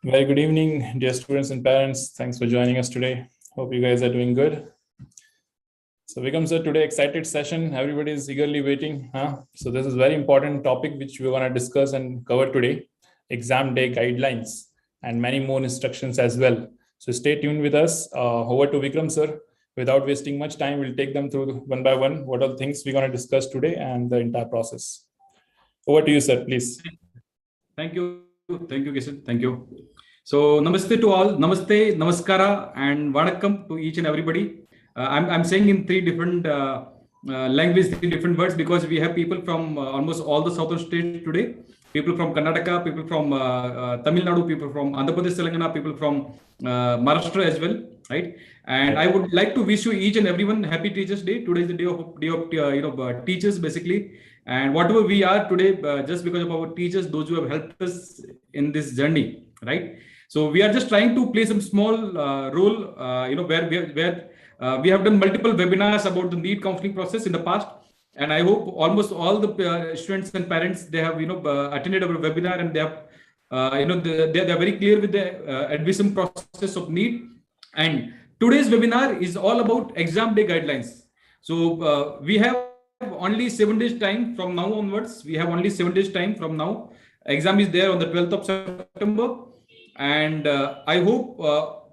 Very good evening, dear students and parents. Thanks for joining us today. Hope you guys are doing good. So we come to today excited session. Everybody is eagerly waiting. So this is very important topic which we're going to discuss and cover today. Exam day guidelines and many more instructions as well. So stay tuned with us. Over to Vikram sir. Without wasting much time, we'll take them through one by one. What are the things we're going to discuss today and the entire process. Over to you, sir, please. Thank you. Thank you, Kishan. Thank you. So namaste to all. Namaste, namaskara, and vanakkam to each and everybody. I'm saying in three different languages, three different words, because we have people from almost all the southern states today. People from Karnataka, people from Tamil Nadu, people from Andhra Pradesh, Telangana, people from Maharashtra as well, right? And I would like to wish you each and everyone happy Teachers Day. Today is the day of teachers, basically. And whatever we are today, just because of our teachers, those who have helped us in this journey, right? So we are just trying to play some small role, where we have done multiple webinars about the NEET counseling process in the past. And I hope almost all the students and parents, they have attended our webinar, and they have they are very clear with the admission process of NEET. And today's webinar is all about exam day guidelines. So we have only 7 days time from now onwards. We have only 7 days time from now. Exam is there on the 12th of September, and I hope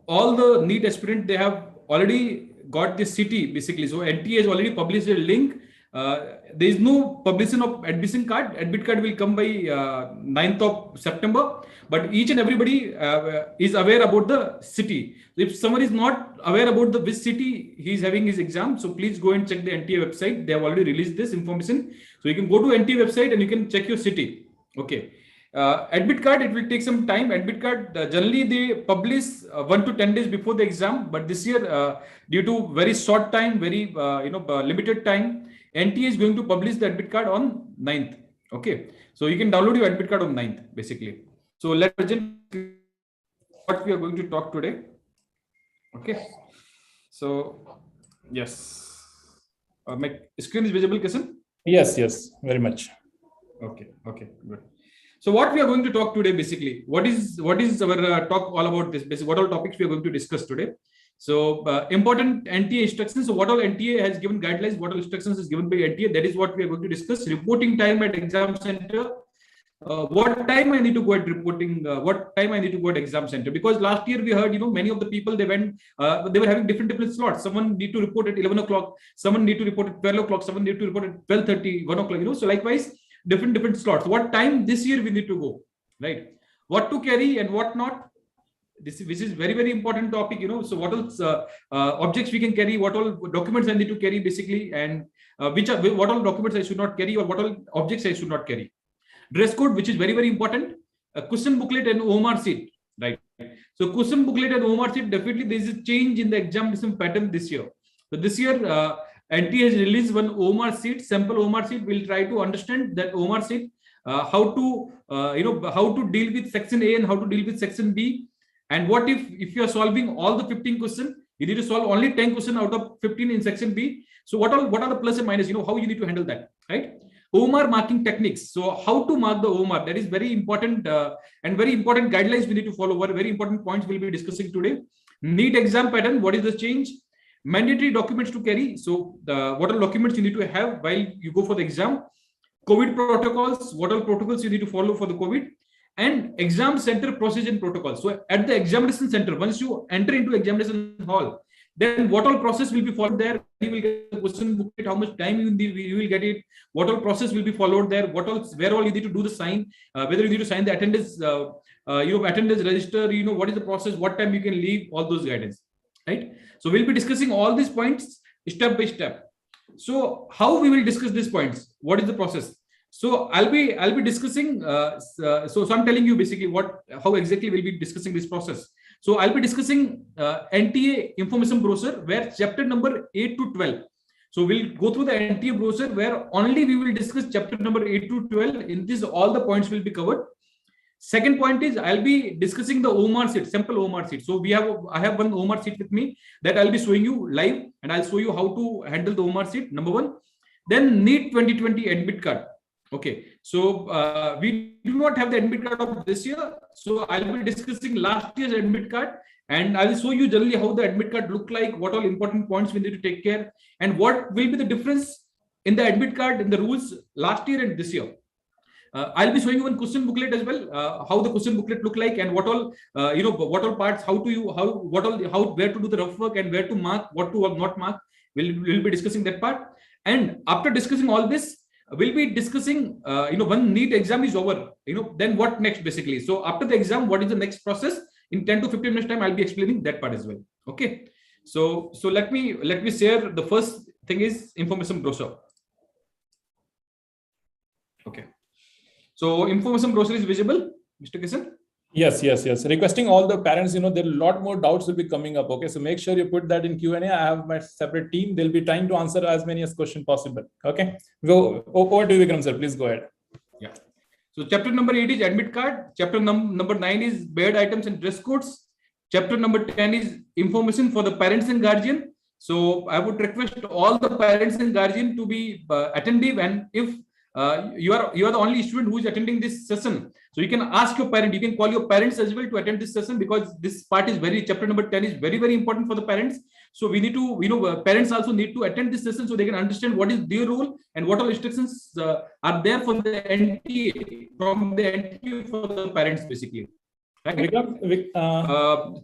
all the NEET aspirants, they have already got the city basically. So NTA has already published a link. There is no publication of admission card. Admit card will come by 9th of September. But each and everybody is aware about the city. If someone is not aware about the which city he is having his exam, so please go and check the NTA website. They have already released this information. So you can go to NTA website and you can check your city. Okay. Admit card, it will take some time. Admit card, generally they publish 1 to 10 days before the exam. But this year, due to very short time, very limited time, NTA is going to publish the admit card on 9th. Okay. So you can download your admit card on 9th, basically. So let's present what we are going to talk today. Okay. So, yes. My screen is visible, Kishan? Yes, very much. Okay, good. So what we are going to talk today, basically, what is our talk all about this? Basically, what all topics we are going to discuss today? So important NTA instructions. So what all NTA has given guidelines, what all instructions is given by NTA, that is what we are going to discuss. Reporting time at exam center. What time I need to go at reporting, what time I need to go at exam center, because last year we heard, many of the people, they went, they were having different slots. Someone need to report at 11 o'clock, someone need to report at 12 o'clock, someone need to report at 12:30, 1 o'clock, so likewise, different slots. What time this year we need to go, right? What to carry and what not. This is very important topic, so what else objects we can carry, what all documents I need to carry basically, and what all documents I should not carry, or what all objects I should not carry. Dress code, which is very important. A question booklet and Omar sheet, right? So question booklet and Omar sheet, definitely there is a change in the examination pattern this year. So this year, NT has released one Omar sheet, sample Omar sheet. We'll try to understand that Omar sheet, how to deal with section A and how to deal with section B. And what if you are solving all the 15 questions, you need to solve only 10 questions out of 15 in section B. So what are the plus and minus, how you need to handle that, right? Omar marking techniques. So how to mark the Omar, that is very important and very important guidelines we need to follow. Very important points we'll be discussing today. NEET exam pattern, what is the change? Mandatory documents to carry. So what are documents you need to have while you go for the exam? COVID protocols, what are protocols you need to follow for the COVID? And exam center procedure and protocols. So at the examination center, once you enter into examination hall, then what all process will be followed there? You will get the question booklet, how much time you will get it, what all process will be followed there, where all you need to do the sign, whether you need to sign the attendance, attendance register, what is the process, what time you can leave, all those guidance, right? So we'll be discussing all these points step by step. So how we will discuss these points? What is the process? So I'll be discussing. So I'm telling you basically how exactly we'll be discussing this process. So I'll be discussing NTA information brochure, where chapter number 8 to 12. So we'll go through the NTA brochure where only we will discuss chapter number 8 to 12. In this, all the points will be covered. Second point is I'll be discussing the Omar sheet, sample Omar sheet. So I have one Omar sheet with me that I'll be showing you live, and I'll show you how to handle the Omar sheet. Number one. Then Neet 2020 admit card. Okay, so we do not have the admit card of this year. So I'll be discussing last year's admit card, and I will show you generally how the admit card look like, what all important points we need to take care, and what will be the difference in the admit card in the rules last year and this year. I'll be showing you one question booklet as well, how the question booklet look like, and what all what all parts, how where to do the rough work and where to mark, what to not mark. We'll be discussing that part. And after discussing all this, we'll be discussing when Neet exam is over, then what next basically. So after the exam, what is the next process? In 10 to 15 minutes time, I'll be explaining that part as well. Okay. So let me share. The first thing is information brochure. Okay. So information brochure is visible, Mr. Kisan? Yes. Requesting all the parents, there are a lot more doubts will be coming up. Okay, so make sure you put that in Q&A. I have my separate team. They'll be trying to answer as many as question possible. Okay, go over to Vikram sir. Please go ahead. Yeah. So chapter number 8 is admit card. Chapter number 9 is bed items and dress codes. Chapter number 10 is information for the parents and guardian. So I would request all the parents and guardian to be attentive, and if you are the only student who is attending this session, so you can ask your parent, you can call your parents as well to attend this session, because this part is chapter number 10 is very, very important for the parents. So we need to, parents also need to attend this session so they can understand what is their role and what all instructions are there for the NTA, from the NTA for the parents basically. Right?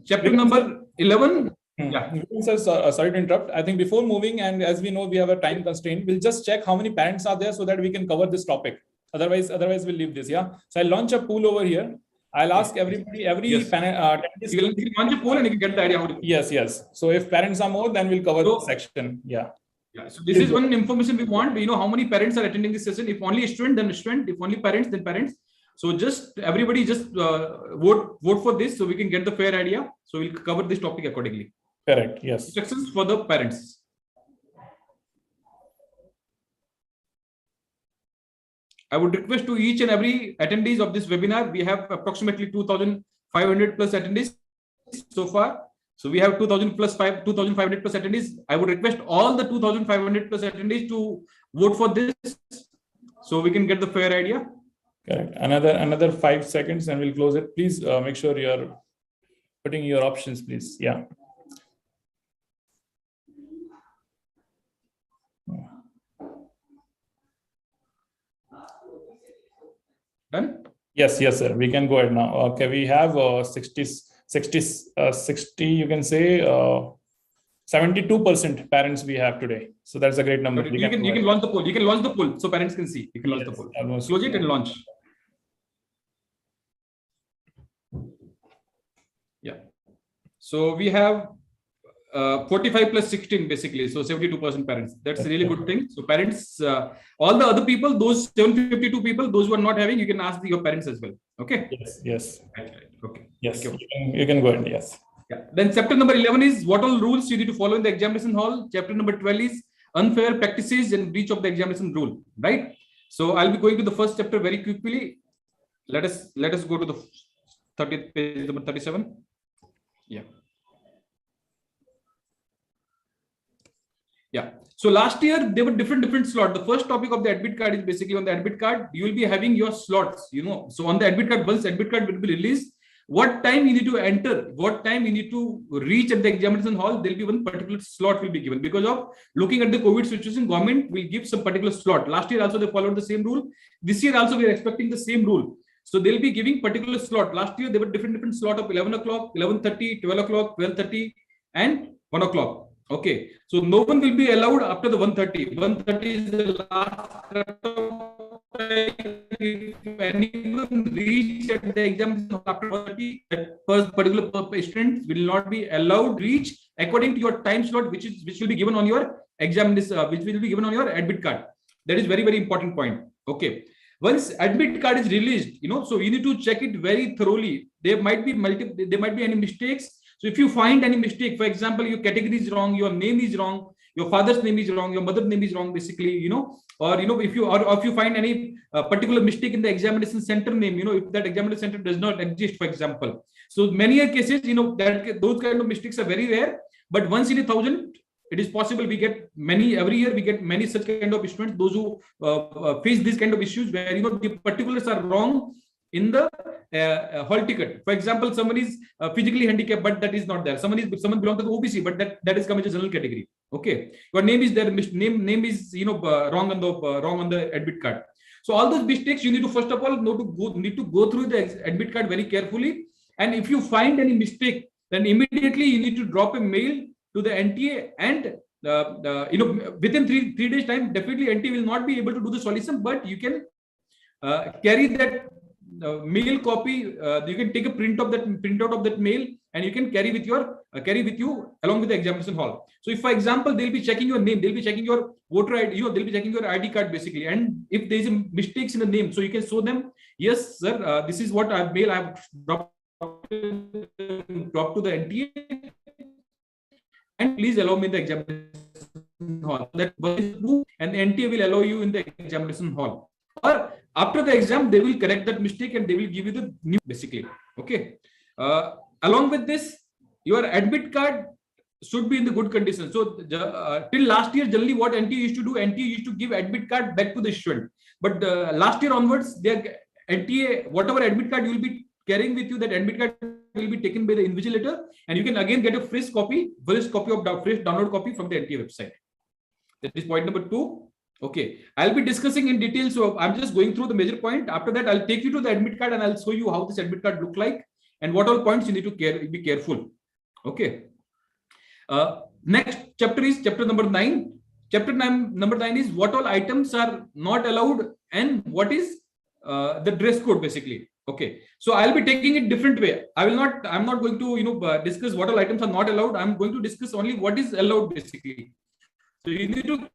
Chapter number 11. Yeah. Sorry to interrupt. I think before moving, and as we know, we have a time constraint, we'll just check how many parents are there so that we can cover this topic. Otherwise we'll leave this. Yeah. So I'll launch a pool over here. I'll ask everybody, you can launch a poll and you can get the idea how to. Yes. So if parents are more, then we'll cover the section. Yeah. So this is one information we want. We know how many parents are attending this session. If only a student, then a student. If only parents, then parents. So just everybody just vote for this so we can get the fair idea. So we'll cover this topic accordingly. Correct. Yes. Instructions for the parents. I would request to each and every attendees of this webinar. We have approximately 2,500 plus attendees so far. So we have 2,500 plus attendees. I would request all the 2,500 plus attendees to vote for this, so we can get the fair idea. Correct. Another 5 seconds and we'll close it. Please make sure you're putting your options, please. Yeah. Done? Yes, sir. We can go ahead now. Okay, we have 60, you can say 72% parents we have today. So that's a great number. You can launch the poll. You can launch the poll so parents can see. You can launch the poll. Close it and launch. Yeah. So we have 45 plus 16 basically, so 72% parents. That's a really good thing. So parents, all the other people, those 752 people, those who are not having, you can ask your parents as well. Okay. Yes. Right. Okay. Yes. You can go ahead. Yes. Yeah. Then chapter number 11 is what all rules you need to follow in the examination hall. Chapter number 12 is unfair practices and breach of the examination rule. Right. So I'll be going to the first chapter very quickly. Let us go to the 30th page, number 37. Yeah. Yeah. So last year there were different slots. The first topic of the admit card is basically on the admit card. You will be having your slots, So on the admit card, once admit card will be released, what time you need to enter, what time you need to reach at the examination hall, there'll be one particular slot will be given. Because of looking at the COVID situation, government will give some particular slot. Last year also they followed the same rule. This year also we are expecting the same rule. So they'll be giving particular slot. Last year there were different slot of 11 o'clock, 11:30, 12 o'clock, 12:30, and 1 o'clock. Okay, so no one will be allowed after the 1:30. 1:30 is the last if anyone reach at the examination after 1:30, that particular student will not be allowed reach according to your time slot, which will be given on your exam, which will be given on your admit card. That is very, very important point. Okay. Once admit card is released, so you need to check it very thoroughly. There might be any mistakes. So if you find any mistake, for example, your category is wrong, your name is wrong, your father's name is wrong, your mother's name is wrong, basically, or if you find any particular mistake in the examination center name, if that examination center does not exist, for example. So many cases, that those kind of mistakes are very rare. But once in 1,000, it is possible we get many, every year we get many such kind of students, those who face this kind of issues where, the particulars are wrong in the hall ticket. For example, someone is physically handicapped, but that is not there. Someone belongs to the OBC, but that is coming to general category. Okay, your name is there, name is wrong on the admit card. So all those mistakes you need to first of all need to go through the admit card very carefully. And if you find any mistake, then immediately you need to drop a mail to the NTA, and within three days time, definitely NTA will not be able to do the solution, but you can carry that mail copy. You can take a printout of that mail, and you can carry with you along with the examination hall. So if, for example, they'll be checking your name, they'll be checking your voter ID, they'll be checking your ID card basically, and if there is a mistakes in the name, so you can show them, yes sir, this is what mail I have dropped to the NTA, and please allow me in the examination hall. That is true, and the NTA will allow you in the examination hall. Or after the exam, they will correct that mistake and they will give you the new basically. Okay. Along with this, your admit card should be in the good condition. So till last year, generally what NTA used to do, NTA used to give admit card back to the student. But last year onwards, their NTA, whatever admit card you will be carrying with you, that admit card will be taken by the invigilator, and you can again get a fresh download copy from the NTA website. That is point number 2. Okay, I'll be discussing in detail. So I'm just going through the major point. After that, I'll take you to the admit card and I'll show you how this admit card look like and what all points you need to be careful. Okay. Next chapter is chapter number 9. Chapter number 9 is what all items are not allowed and what is the dress code basically. Okay, so I'll be taking it different way. I'm not going to discuss what all items are not allowed. I'm going to discuss only what is allowed basically. So you need to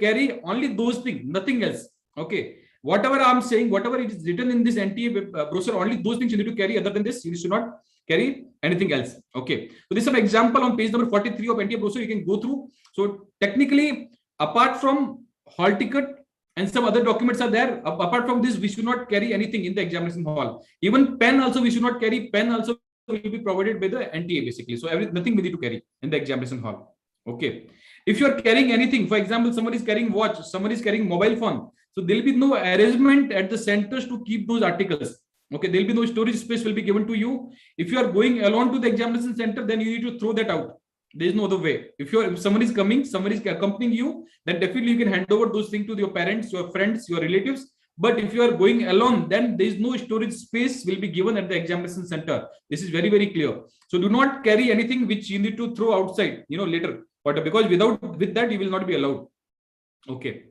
carry only those things, nothing else. Okay, whatever I'm saying, whatever it is written in this NTA brochure, only those things you need to carry. Other than this, you should not carry anything else. Okay, so this is an example on page number 43 of NTA brochure. You can go through. So technically, apart from hall ticket and some other documents are there, apart from this, we should not carry anything in the examination hall. Even pen also we should not carry. Pen also will be provided by the NTA basically. So nothing we need to carry in the examination hall. Okay. If you are carrying anything, for example, someone is carrying watch, someone is carrying mobile phone, so there will be no arrangement at the centers to keep those articles. Okay, there will be no storage space will be given to you. If you are going alone to the examination center, then you need to throw that out. There is no other way. If someone is coming, somebody is accompanying you, then definitely you can hand over those things to your parents, your friends, your relatives. But if you are going alone, then there is no storage space will be given at the examination center. This is very, very clear. So do not carry anything which you need to throw outside, later. But because with that, you will not be allowed. Okay.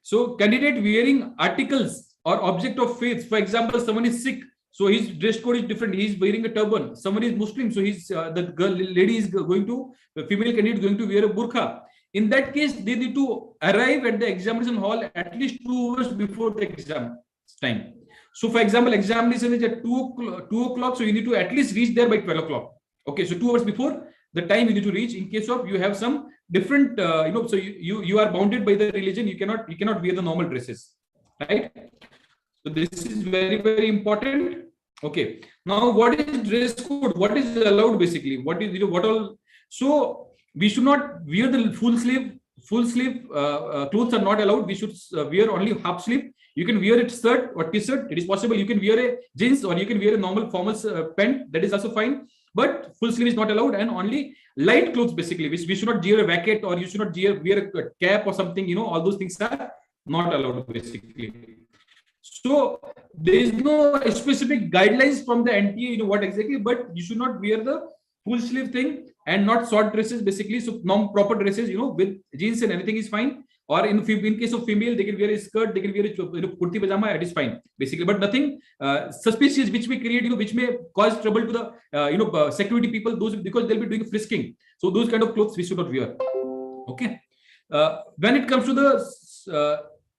So candidate wearing articles or object of faith. For example, someone is sick, so his dress code is different. He is wearing a turban. Someone is Muslim, so the female candidate is going to wear a burqa. In that case, they need to arrive at the examination hall at least 2 hours before the exam time. So for example, examination is at 2 o'clock, so you need to at least reach there by 12 o'clock. Okay, so 2 hours before the time you need to reach. In case of you have some different, so you are bounded by the religion, you cannot wear the normal dresses, right? So this is very, very important. Okay. Now, what is dress code? What is allowed basically? What is what all? So we should not wear the full sleeve clothes are not allowed. We should wear only half sleeve. You can wear a shirt or t-shirt. It is possible. You can wear a jeans or you can wear a normal formal pant. That is also fine. But full sleeve is not allowed, and only light clothes basically. We should not wear a jacket or you should not wear a cap or something. All those things are not allowed basically. So there is no specific guidelines from the NTA, what exactly, but you should not wear the full sleeve thing and not short dresses basically. So non-proper dresses, with jeans and everything is fine. Or in case of female, they can wear a skirt, they can wear a kurti pajama, it is fine basically. But nothing suspicious which may create, which may cause trouble to the security people, those because they'll be doing frisking. So those kind of clothes we should not wear. Okay. When it comes to the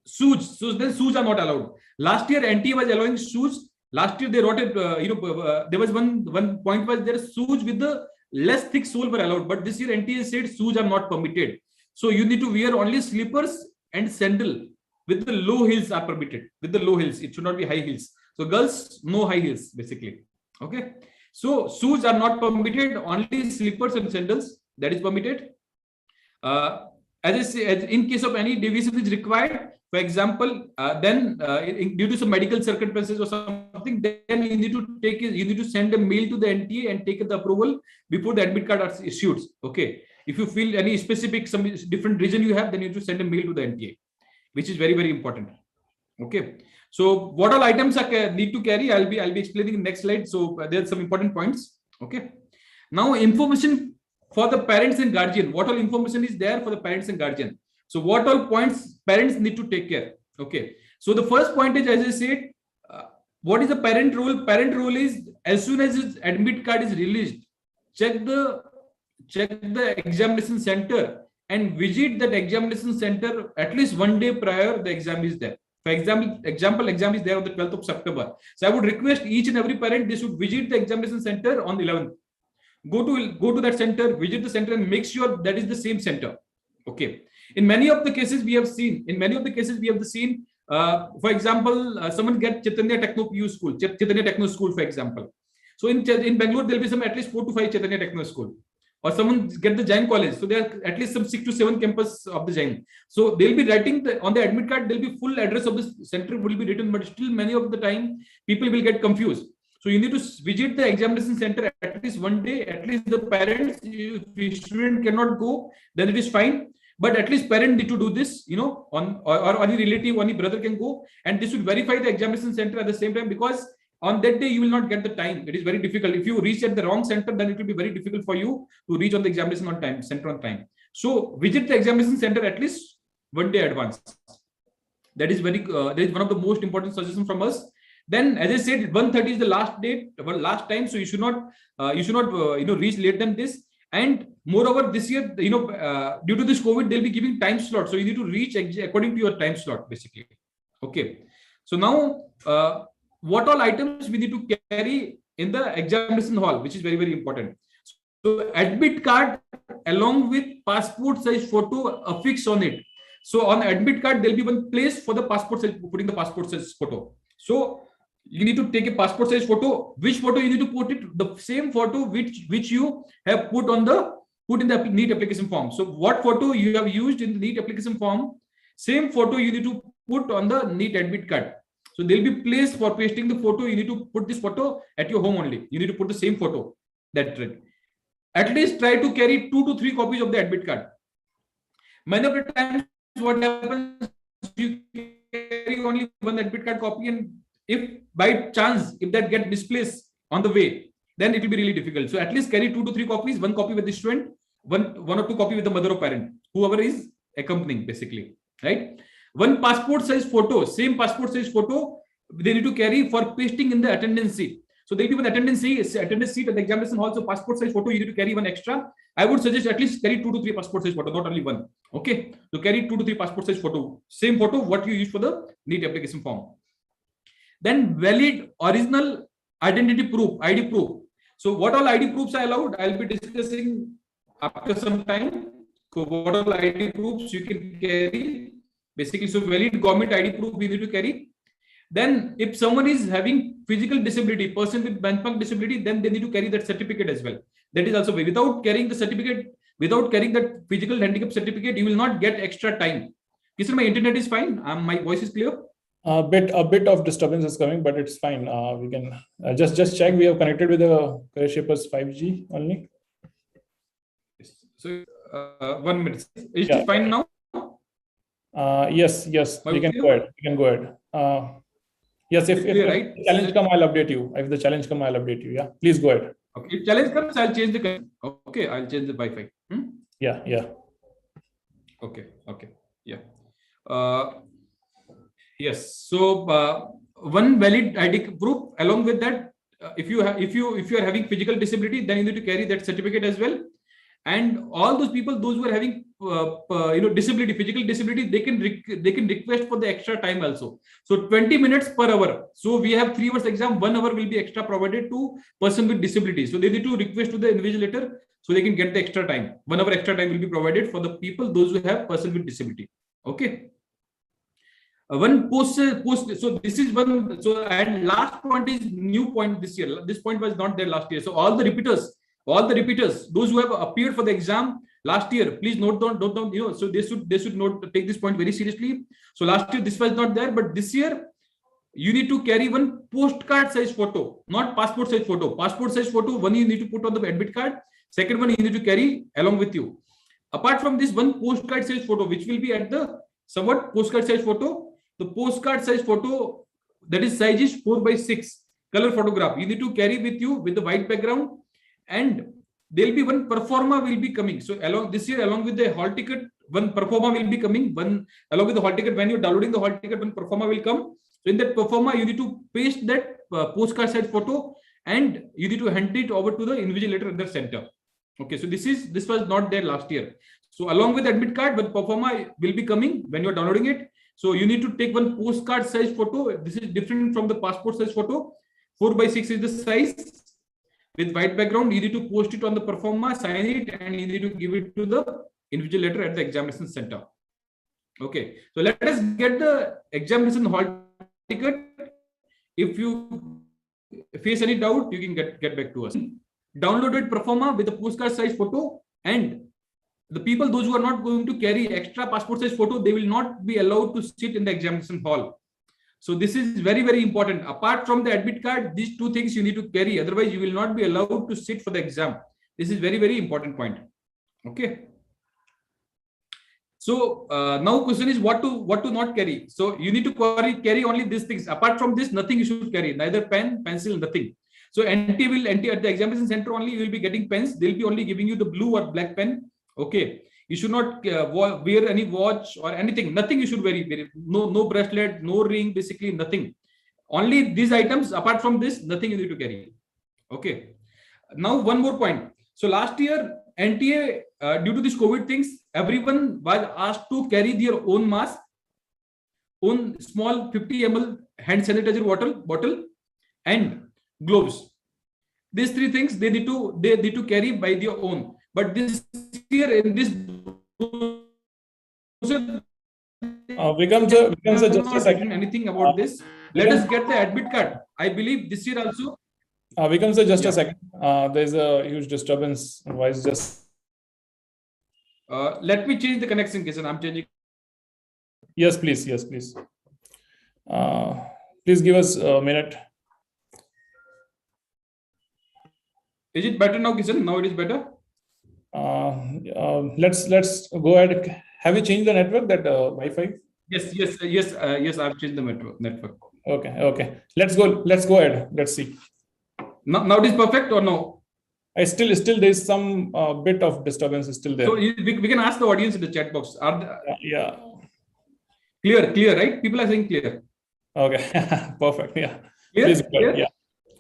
shoes, so then shoes are not allowed. Last year NTA was allowing shoes. Last year they wrote it, there was one point was there shoes with the less thick sole were allowed, but this year NTA said shoes are not permitted. So you need to wear only slippers and sandal with the low heels are permitted. With the low heels, it should not be high heels. So girls, no high heels basically. Okay. So shoes are not permitted, only slippers and sandals that is permitted. As I say, in case of any deviation is required, for example, due to some medical circumstances or something, then you need to send a mail to the NTA and take the approval before the admit card are issued. Okay. If you feel any specific, some different reason you have, then you need to send a mail to the NTA, which is very, very important. Okay. So what all items are need to carry, I'll be explaining in the next slide. So there's some important points. Okay. Now information for the parents and guardian. What all information is there for the parents and guardian? So what all points parents need to take care? Okay. So the first point is, as I said, what is the parent role? Parent role is, as soon as his admit card is released, check the examination center and visit that examination center at least one day prior the exam is there. For example, exam is there on the 12th of September. So I would request each and every parent, they should visit the examination center on the 11th. Go to that center, visit the center and make sure that is the same center. Okay. In many of the cases we have seen, for example, someone get Chaitanya Techno PU school, Chaitanya Techno school, for example. So in Bangalore, there will be some at least 4 to 5 Chaitanya Techno school. Or someone get the Jain college. So there are at least some 6 to 7 campus of the Jain. So they'll be writing on the admit card, there'll be full address of the center will be written, but still many of the time people will get confused. So you need to visit the examination center at least one day, at least the parents, if student cannot go, then it is fine. But at least parent need to do this, or any relative, any brother can go, and this should verify the examination center at the same time, because on that day you will not get the time. It is very difficult. If you reach at the wrong center, then it will be very difficult for you to reach on the examination on time, center on time. So visit the examination center at least one day advance. That is that is one of the most important suggestions from us. Then, as I said, 1:30 is the last date, last time. So you should not reach later than this. And moreover, this year, due to this COVID, they'll be giving time slot. So you need to reach according to your time slot, basically. Okay. So now, what all items we need to carry in the examination hall, which is very, very important. So admit card along with passport size photo affixed on it. So on admit card, there'll be one place for the passport size, putting the passport size photo. So you need to take a passport size photo. Which photo you need to put it? The same photo which you have put in the Neet application form. So what photo you have used in the Neet application form, same photo you need to put on the Neet admit card. So there'll be place for pasting the photo. You need to put this photo at your home only. You need to put the same photo. That's right. At least try to carry 2 to 3 copies of the admit card. Many of the times, what happens, you carry only one admit card copy, and if by chance, if that get misplaced on the way, then it will be really difficult. So at least carry 2 to 3 copies, 1 copy with the student, one or 2 copy with the mother or parent, whoever is accompanying, basically, right? One passport size photo, same passport size photo, they need to carry for pasting in the attendance sheet. So there'll be one attendance sheet at the examination hall. So passport size photo, you need to carry one extra. I would suggest at least carry 2 to 3 passport size photo, not only one. Okay. So carry 2 to 3 passport size photo, same photo, what you use for the Neet application form. Then valid original identity proof, ID proof. So what all ID proofs are allowed? I'll be discussing after some time. So what all ID proofs you can carry? Basically, so valid government ID proof we need to carry. Then if someone is having physical disability, person with benchmark disability, then they need to carry that certificate as well. That is also without carrying the certificate, without carrying that physical handicap certificate, you will not get extra time. Listen, my internet is fine. My voice is clear. A bit of disturbance is coming, but it's fine. We can just check. We have connected with the Career Shapers 5G only. So 1 minute. Is it fine now? Yes. We can go ahead. Yes, if right? the challenge come, I'll update you. If the challenge come, I'll update you. Yeah, please go ahead. Okay, if challenge comes, I'll change the. Okay, I'll change the Wi-Fi. Yeah. Okay. Yeah. Yes. So one valid ID proof. Along with that, if you are having physical disability, then you need to carry that certificate as well. And all those people, those who are having disability, physical disability, they can request for the extra time also. So 20 minutes per hour. So we have 3 hours exam, 1 hour will be extra provided to person with disability. So they need to request to the invigilator so they can get the extra time. 1 hour extra time will be provided for the people, those who have person with disability. Okay. One post. So this is one. So and last point is new point this year. This point was not there last year. So all the repeaters, those who have appeared for the exam, last year, please note down, so they should not take this point very seriously. So last year this was not there, but this year you need to carry one postcard size photo, not passport size photo. Passport size photo, one you need to put on the admit card. Second one you need to carry along with you. Apart from this, one postcard size photo, which will be at the somewhat postcard size photo. The postcard size photo, that is size is 4:6 color photograph. You need to carry with you with the white background, and there will be one performa will be coming. So along this year, along with the hall ticket, one performa will be coming. One along with the hall ticket, when you're downloading the hall ticket, one performa will come. So in that performa, you need to paste that postcard size photo, and you need to hand it over to the invigilator at the center. Okay, so this was not there last year. So along with the admit card, one performa will be coming when you're downloading it. So you need to take one postcard size photo. This is different from the passport size photo. 4:6 is the size with white background. You need to post it on the performa, sign it, and you need to give it to the invigilator at the examination center. Okay, so let us get the examination hall ticket. If you face any doubt, you can get back to us. Downloaded performa with the postcard size photo, and the people, those who are not going to carry extra passport size photo, they will not be allowed to sit in the examination hall. So this is very, very important. Apart from the admit card, these two things you need to carry. Otherwise, you will not be allowed to sit for the exam. This is very, very important point. Okay. So now question is what to not carry. So you need to carry only these things. Apart from this, nothing you should carry. Neither pen, pencil, nothing. So NT at the examination center only you will be getting pens. They'll be only giving you the blue or black pen. Okay. You should not wear any watch or anything. Nothing you should wear. No bracelet, no ring, basically nothing. Only these items. Apart from this, nothing you need to carry. Okay. Now one more point. So last year, NTA, due to this COVID things, everyone was asked to carry their own mask, own small 50 ml hand sanitizer bottle, and gloves. These three things they need to carry by their own. But this year in this becomes just a second. Anything about this? Let us get the admit card. I believe this year also. Becomes just a second. There's a huge disturbance. Voice just. Let me change the connection, Kisan. I'm changing. Yes, please. Yes, please. Please give us a minute. Is it better now, Kisan? Now it is better. Let's go ahead. Have you changed the network, that Wi-Fi? Yes. I've changed the network. Okay. Let's go ahead. Let's see. Now it is perfect or no? Still there's some bit of disturbance is still there. So we can ask the audience in the chat box. Yeah. Clear, right? People are saying clear. Okay. Perfect. Yeah. Clear? Please, clear? Yeah.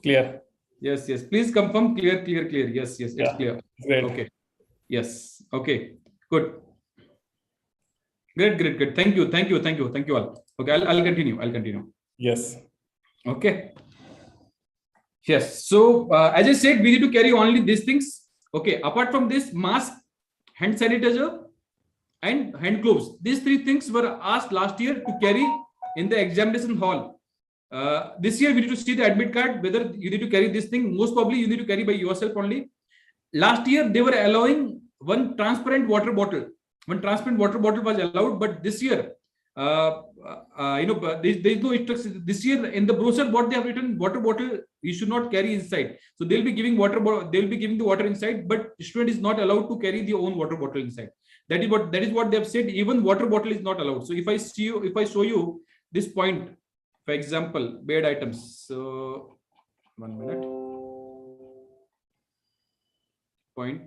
Clear. Yes. Please confirm clear. Yes. It's clear. Great. Okay. Yes. Okay. Good. Great. Thank you all. Okay. I'll continue. Yes. Okay. Yes. So as I said, we need to carry only these things. Okay. Apart from this, mask, hand sanitizer, and hand gloves. These three things were asked last year to carry in the examination hall. This year we need to see the admit card whether you need to carry this thing. Most probably you need to carry by yourself only. Last year they were allowing one transparent water bottle. One transparent water bottle was allowed, but this year, there is no instructions. This year in the brochure, what they have written, water bottle you should not carry inside. So they'll be giving they'll be giving the water inside, but student is not allowed to carry their own water bottle inside. That is what they have said. Even water bottle is not allowed. So if I show you this point, for example, bed items. So 1 minute. Point.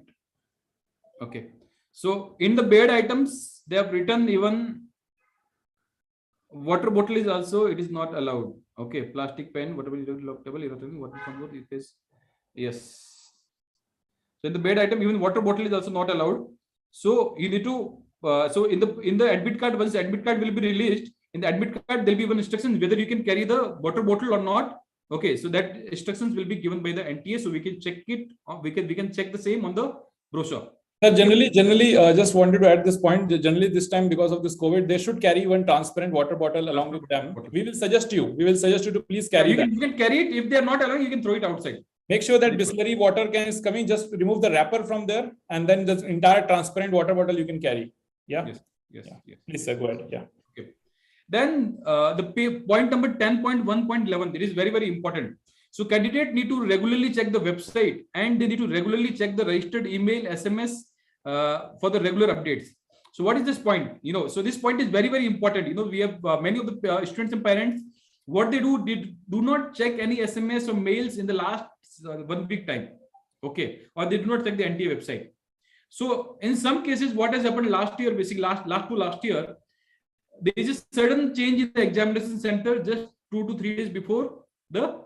Okay. So in the bed items, they have written even water bottle is also, it is not allowed. Okay. Plastic pen, whatever is lockable, what is it is. Yes. So in the bed item, even water bottle is also not allowed. So you need to, so in the admit card, once the admit card will be released, in the admit card, there'll be one instruction whether you can carry the water bottle or not. Okay. So that instructions will be given by the NTA. So we can check it. We can check the same on the brochure. Generally, just wanted to add this point. Generally, this time because of this COVID, they should carry one transparent water bottle along with them. We will suggest you to please carry that. You can carry it. If they are not allowed, you can throw it outside. Make sure that Bisleri water can is coming. Just remove the wrapper from there, and then the entire transparent water bottle you can carry. Yeah. Yes. Please, sir, go ahead. Yeah. Okay. Then point number 10.1.11. It is very, very important. So candidate need to regularly check the website, and they need to regularly check the registered email, SMS for the regular updates. So what is this point? So this point is very, very important. We have many of the students and parents. What they do not check any SMS or mails in the last 1 week time. Okay, or they do not check the NTA website. So in some cases, what has happened last year, basically last year, there is a sudden change in the examination center just 2 to 3 days before the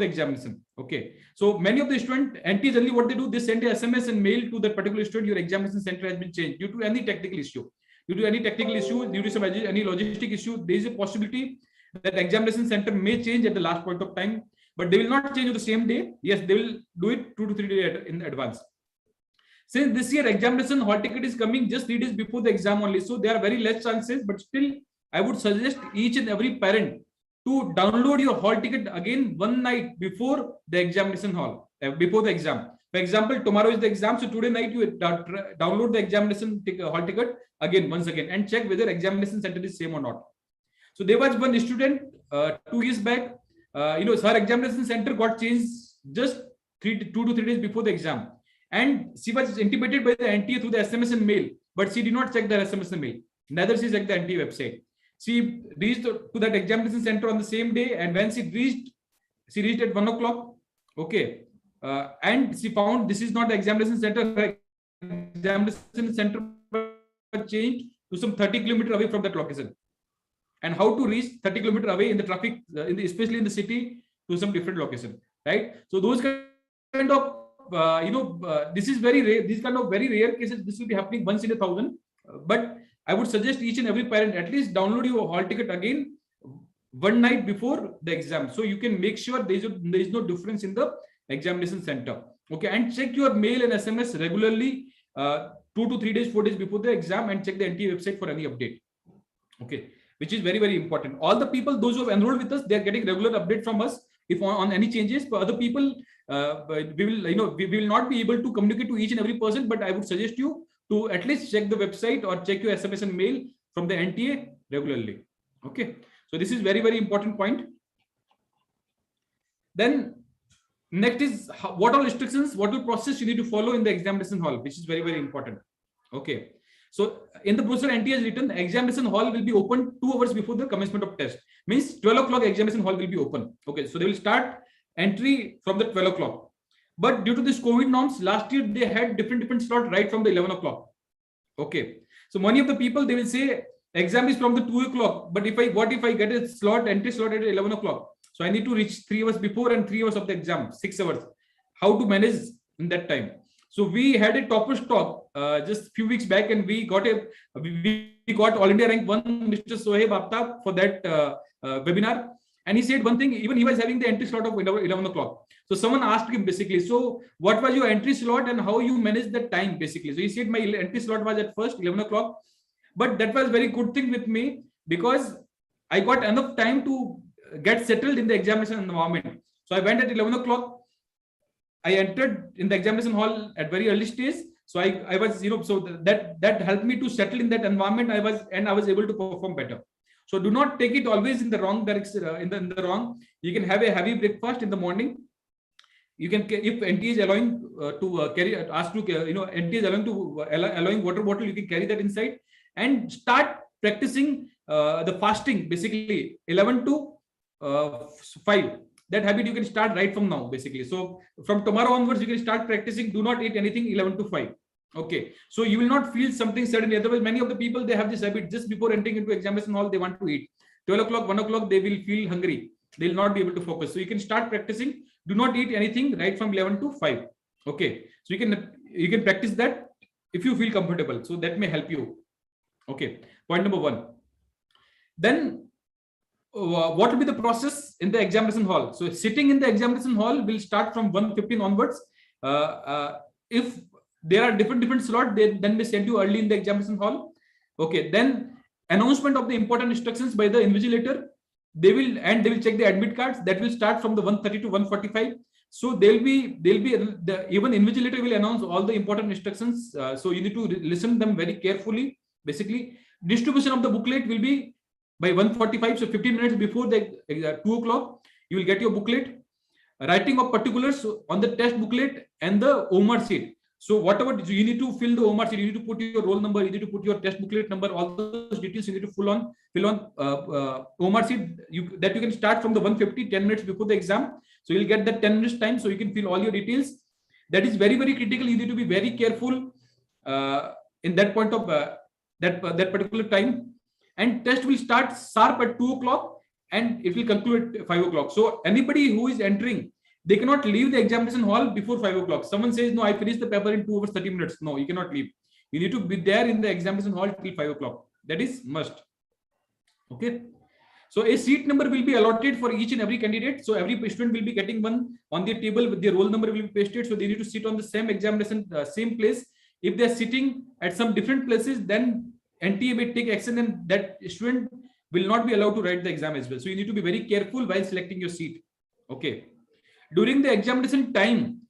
examination. Okay, so many of the students, NTA generally what they do, they send a SMS and mail to that particular student, your examination center has been changed due to any technical issue. Due to any logistic issue, there is a possibility that examination center may change at the last point of time, but they will not change on the same day. Yes, they will do it 2 to 3 days in advance. Since this year examination hall ticket is coming just 3 days before the exam only, so there are very less chances, but still I would suggest each and every parent to download your hall ticket again 1 night before the examination hall, before the exam. For example, tomorrow is the exam, so today night you download the examination hall ticket once again and check whether examination center is same or not. So there was one student 2 years back, her examination center got changed just 2 to 3 days before the exam, and she was intimated by the NTA through the SMS and mail, but she did not check the SMS and mail. Neither she checked the NTA website. She reached to that examination center on the same day, and when she reached at 1 o'clock. Okay, and she found this is not the examination center. Her examination center was changed to some 30 kilometers away from that location. And how to reach 30 kilometers away in the traffic, especially in the city, to some different location, right? So those kind of this is very rare. These kind of very rare cases, this will be happening once in 1,000. But I would suggest each and every parent at least download your hall ticket again 1 night before the exam, so you can make sure there is no difference in the examination center. Okay, and check your mail and SMS regularly 2 to 3 days, 4 days before the exam, and check the NTA website for any update. Okay, which is very, very important. All the people, those who have enrolled with us, they are getting regular update from us if on any changes. For other people, we will not be able to communicate to each and every person, but I would suggest you to at least check the website or check your SMS and mail from the NTA regularly. Okay, so this is very, very important point. Then next is what all instructions, what all process you need to follow in the examination hall, which is very, very important. Okay, so in the brochure NTA has written examination hall will be open 2 hours before the commencement of test. Means 12 o'clock examination hall will be open. Okay, so they will start entry from the 12 o'clock. But due to this COVID norms, last year they had different slots right from the 11 o'clock. Okay, so many of the people, they will say exam is from the 2 o'clock, but what if I get a entry slot at 11 o'clock? So I need to reach 3 hours before and 3 hours of the exam, 6 hours. How to manage in that time? So we had a topper talk just a few weeks back, and we got All India rank 1 Mr. Soheb Aftab for that webinar. And he said one thing, even he was having the entry slot of 11 o'clock. So someone asked him basically, so what was your entry slot and how you managed the time basically? So he said my entry slot was at first 11 o'clock, but that was very good thing with me because I got enough time to get settled in the examination environment. So I went at 11 o'clock. I entered in the examination hall at very early stage. So I was, so that helped me to settle in that environment. I was able to perform better. So do not take it always in the wrong direction. In the wrong, you can have a heavy breakfast in the morning. You can, if NTA is allowing to carry, ask to, NTA is allowing to allowing water bottle, you can carry that inside and start practicing the fasting. Basically, 11 to 5. That habit you can start right from now. Basically, so from tomorrow onwards, you can start practicing. Do not eat anything 11 to 5. Okay, so you will not feel something suddenly. Otherwise, many of the people, they have this habit just before entering into examination hall, they want to eat. 12 o'clock, 1 o'clock, they will feel hungry. They will not be able to focus. So you can start practicing. Do not eat anything right from 11 to 5. Okay, so you can practice that if you feel comfortable. So that may help you. Okay, point number 1. Then what will be the process in the examination hall? So sitting in the examination hall will start from 1:15 onwards. If there are different slots, then they send you early in the examination hall. Okay, then announcement of the important instructions by the invigilator. They will check the admit cards. That will start from the 1:30 to 1:45. So there'll be even invigilator will announce all the important instructions. So you need to listen them very carefully. Basically, distribution of the booklet will be by 1:45. So 15 minutes before the 2 o'clock, you will get your booklet. Writing of particulars on the test booklet and the Omar sheet. So whatever you need to fill the Omar sheet, you need to put your roll number, you need to put your test booklet number, all those details you need to fill on Omar sheet. That you can start from the 1:50, 10 minutes before the exam. So you'll get that 10 minutes time, so you can fill all your details. That is very, very critical. You need to be very careful in that point of that particular time. And test will start sharp at 2 o'clock and it will conclude at 5 o'clock. So anybody who is entering, they cannot leave the examination hall before 5 o'clock. Someone says, no, I finished the paper in 2 hours, 30 minutes. No, you cannot leave. You need to be there in the examination hall till 5 o'clock. That is must. Okay. So a seat number will be allotted for each and every candidate. So every student will be getting one on their table with their roll number will be pasted. So they need to sit on the same examination, same place. If they are sitting at some different places, then NTA may take action and that student will not be allowed to write the exam as well. So you need to be very careful while selecting your seat. Okay. During the examination time,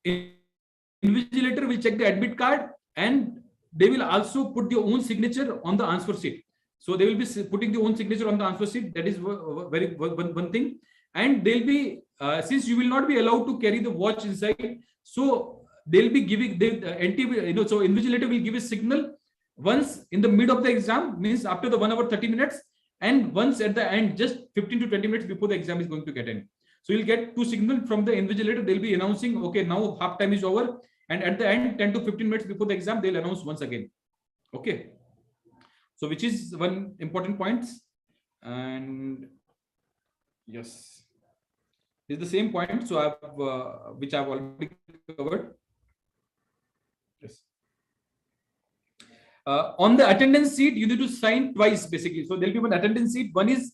invigilator will check the admit card and they will also put their own signature on the answer sheet. So they will be putting their own signature on the answer sheet. That is one thing. And they'll be, since you will not be allowed to carry the watch inside, so they'll be giving, NTA, so invigilator will give a signal once in the mid of the exam, means after the 1 hour 30 minutes, and once at the end, just 15 to 20 minutes before the exam is going to get in. So you'll get two signals from the invigilator. They'll be announcing, okay, now half time is over. And at the end, 10 to 15 minutes before the exam, they'll announce once again. Okay. So which is one important point. And yes, this is the same point. So I've, which I've already covered. Yes. On the attendance sheet, you need to sign twice basically. So there'll be one attendance sheet. One is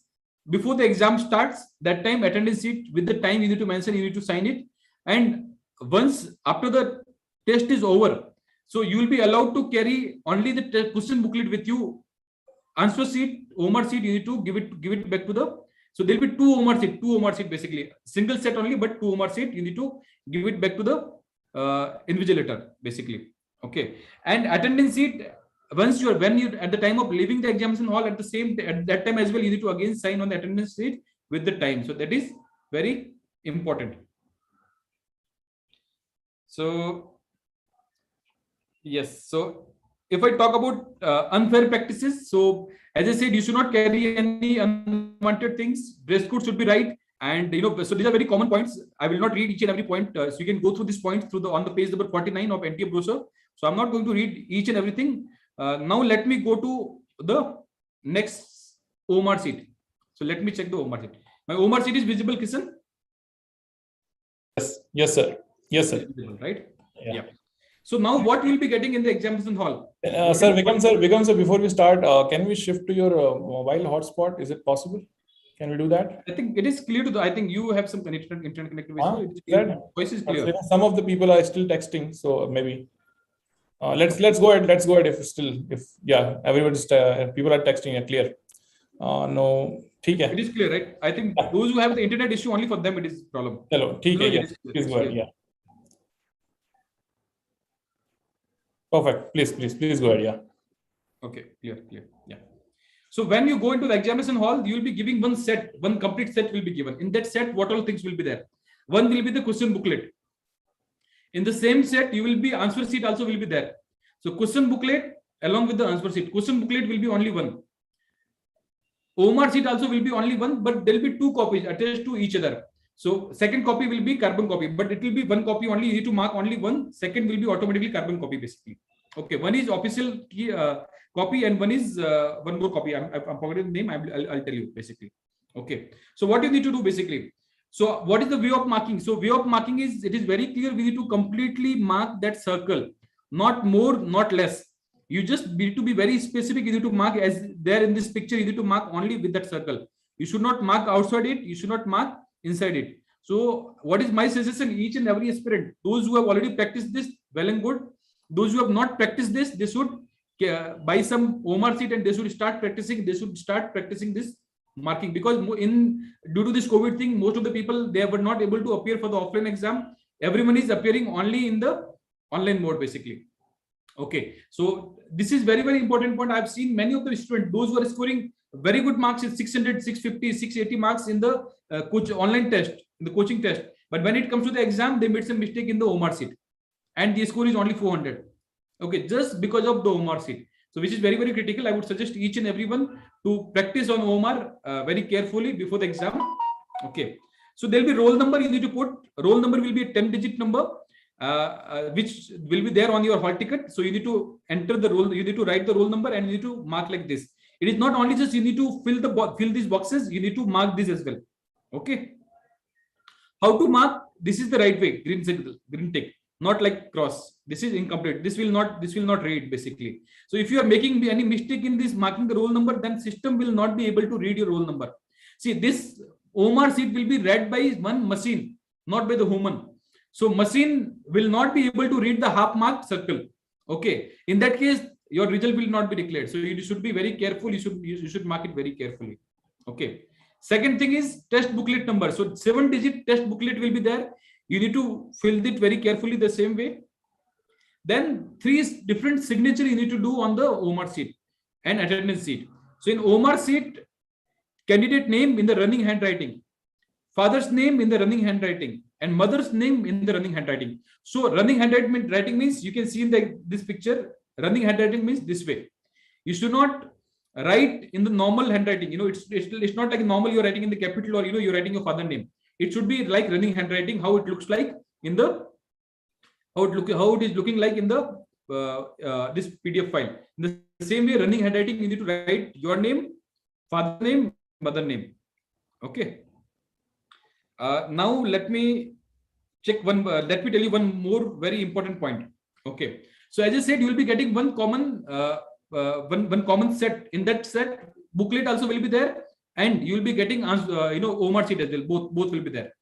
before the exam starts, that time attendance sheet with the time you need to mention, you need to sign it. And once after the test is over, so you will be allowed to carry only the question booklet with you. Answer sheet, Omar sheet, you need to give it back to the. So there'll be two Omar sheet basically, single set only, but two Omar sheet. You need to give it back to the invigilator basically. Okay, and attendance sheet. Once you are at the time of leaving the examination hall, at that time as well, you need to again sign on the attendance sheet with the time. So that is very important. So yes, so if I talk about unfair practices, so as I said, you should not carry any unwanted things. Dress code should be right, and so these are very common points. I will not read each and every point. So you can go through this point on the page number 49 of NTA brochure. So I'm not going to read each and everything. Now let me go to the next Omar sheet. So let me check the Omar sheet. My Omar sheet is visible, Kishan? Yes, sir. Yes, sir. Right? Yeah. So now what we'll be getting in the examination hall? Sir, Vikram sir, before we start, can we shift to your mobile hotspot? Is it possible? Can we do that? I think it is clear to I think you have some internet connectivity. Voice is clear. Some of the people are still texting, so maybe. Let's go ahead. Everybody's people are texting. Clear. No, okay. It is clear, right? I think those who have the internet issue, only for them it is problem. Hello, okay. Yes, please go ahead. Yeah. Perfect. Please go ahead. Yeah. Okay. Clear. Yeah. So when you go into the examination hall, you will be giving one complete set will be given. In that set, what all things will be there? One will be the question booklet. In the same set, you will be answer sheet also will be there. So question booklet along with the answer sheet. Question booklet will be only one. Omar sheet also will be only one, but there will be two copies attached to each other. So second copy will be carbon copy, but it will be one copy only. You need to mark only one. Second will be automatically carbon copy basically. Okay, one is official copy and one is one more copy. I'm forgetting the name. I'll tell you basically. Okay, so what you need to do basically. So what is the way of marking? So way of marking is, it is very clear. We need to completely mark that circle, not more, not less. You just need to be very specific. You need to mark as there in this picture. You need to mark only with that circle. You should not mark outside it. You should not mark inside it. So what is my suggestion? Each and every aspirant, those who have already practiced this, well and good. Those who have not practiced this, they should buy some Omar sheet and they should start practicing. They should start practicing this marking, because due to this COVID thing, most of the people, they were not able to appear for the offline exam. Everyone is appearing only in the online mode basically. Okay, so this is very, very important point. I've seen many of the students, those who are scoring very good marks in 600, 650, 680 marks in the online test, in the coaching test. But when it comes to the exam, they made some mistake in the Omar seat, and the score is only 400. Okay, just because of the Omar seat. So which is very, very critical. I would suggest each and everyone to practice on Omar very carefully before the exam. Okay, so there'll be roll number you need to put. Roll number will be a 10-digit number, which will be there on your hall ticket. So you need to enter the roll, you need to write the roll number, and you need to mark like this. It is not only just you need to fill these boxes, you need to mark this as well. Okay, how to mark? This is the right way, green signal, green tick, not like cross. This is incomplete. This will not read basically. So if you are making any mistake in this marking the roll number, then system will not be able to read your roll number. See, this Omar seat will be read by one machine, not by the human. So machine will not be able to read the half mark circle. Okay, in that case, your result will not be declared. So you should be very careful. You should mark it very carefully. Okay. Second thing is test booklet number. So 7-digit test booklet will be there. You need to fill it very carefully the same way. Then 3 different signature you need to do on the Omar seat and attendance sheet. So in Omar seat, candidate name in the running handwriting, father's name in the running handwriting, and mother's name in the running handwriting. So running handwriting means, you can see in this picture, running handwriting means this way. You should not write in the normal handwriting. It's not like normal you're writing in the capital, or you're writing your father name. It should be like running handwriting, how it looks like in the how it is looking like in the this PDF file. In the same way, running handwriting, you need to write your name, father name, mother name. Okay. Now let me check one. Let me tell you one more very important point. Okay. So as I said, you will be getting one common one common set. In that set, booklet also will be there, and you will be getting Omar sheet as well. Both will be there.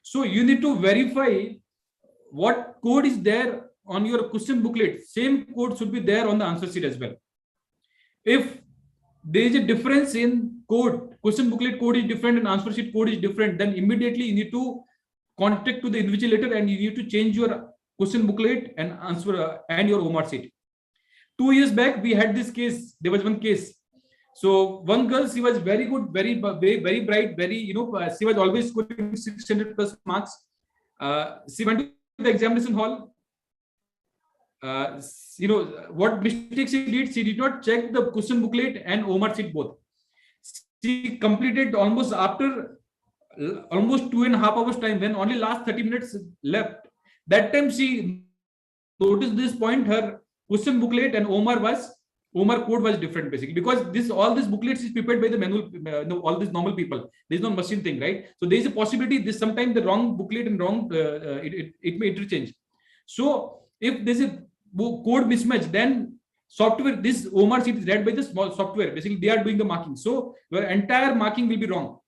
So you need to verify what code is there on your question booklet. Same code should be there on the answer sheet as well. If there is a difference in code, question booklet code is different and answer sheet code is different, then immediately you need to contact to the invigilator and you need to change your question booklet and answer and your Omar sheet. 2 years back, we had this case. There was one case. So one girl, she was very good, very bright, she was always scoring 600 plus marks. She went to the examination hall. What mistake she did? She did not check the question booklet and Omar sheet both. She completed almost after almost 2.5 hours time, when only last 30 minutes left. That time she noticed this point, her question booklet and Omar code was different basically, because all these booklets is prepared by the manual, all these normal people. There is no machine thing, right? So there is a possibility this sometimes the wrong booklet and wrong it may interchange. So if there is a code mismatch, then software, this Omar sheet is read by the small software. Basically, they are doing the marking. So your entire marking will be wrong.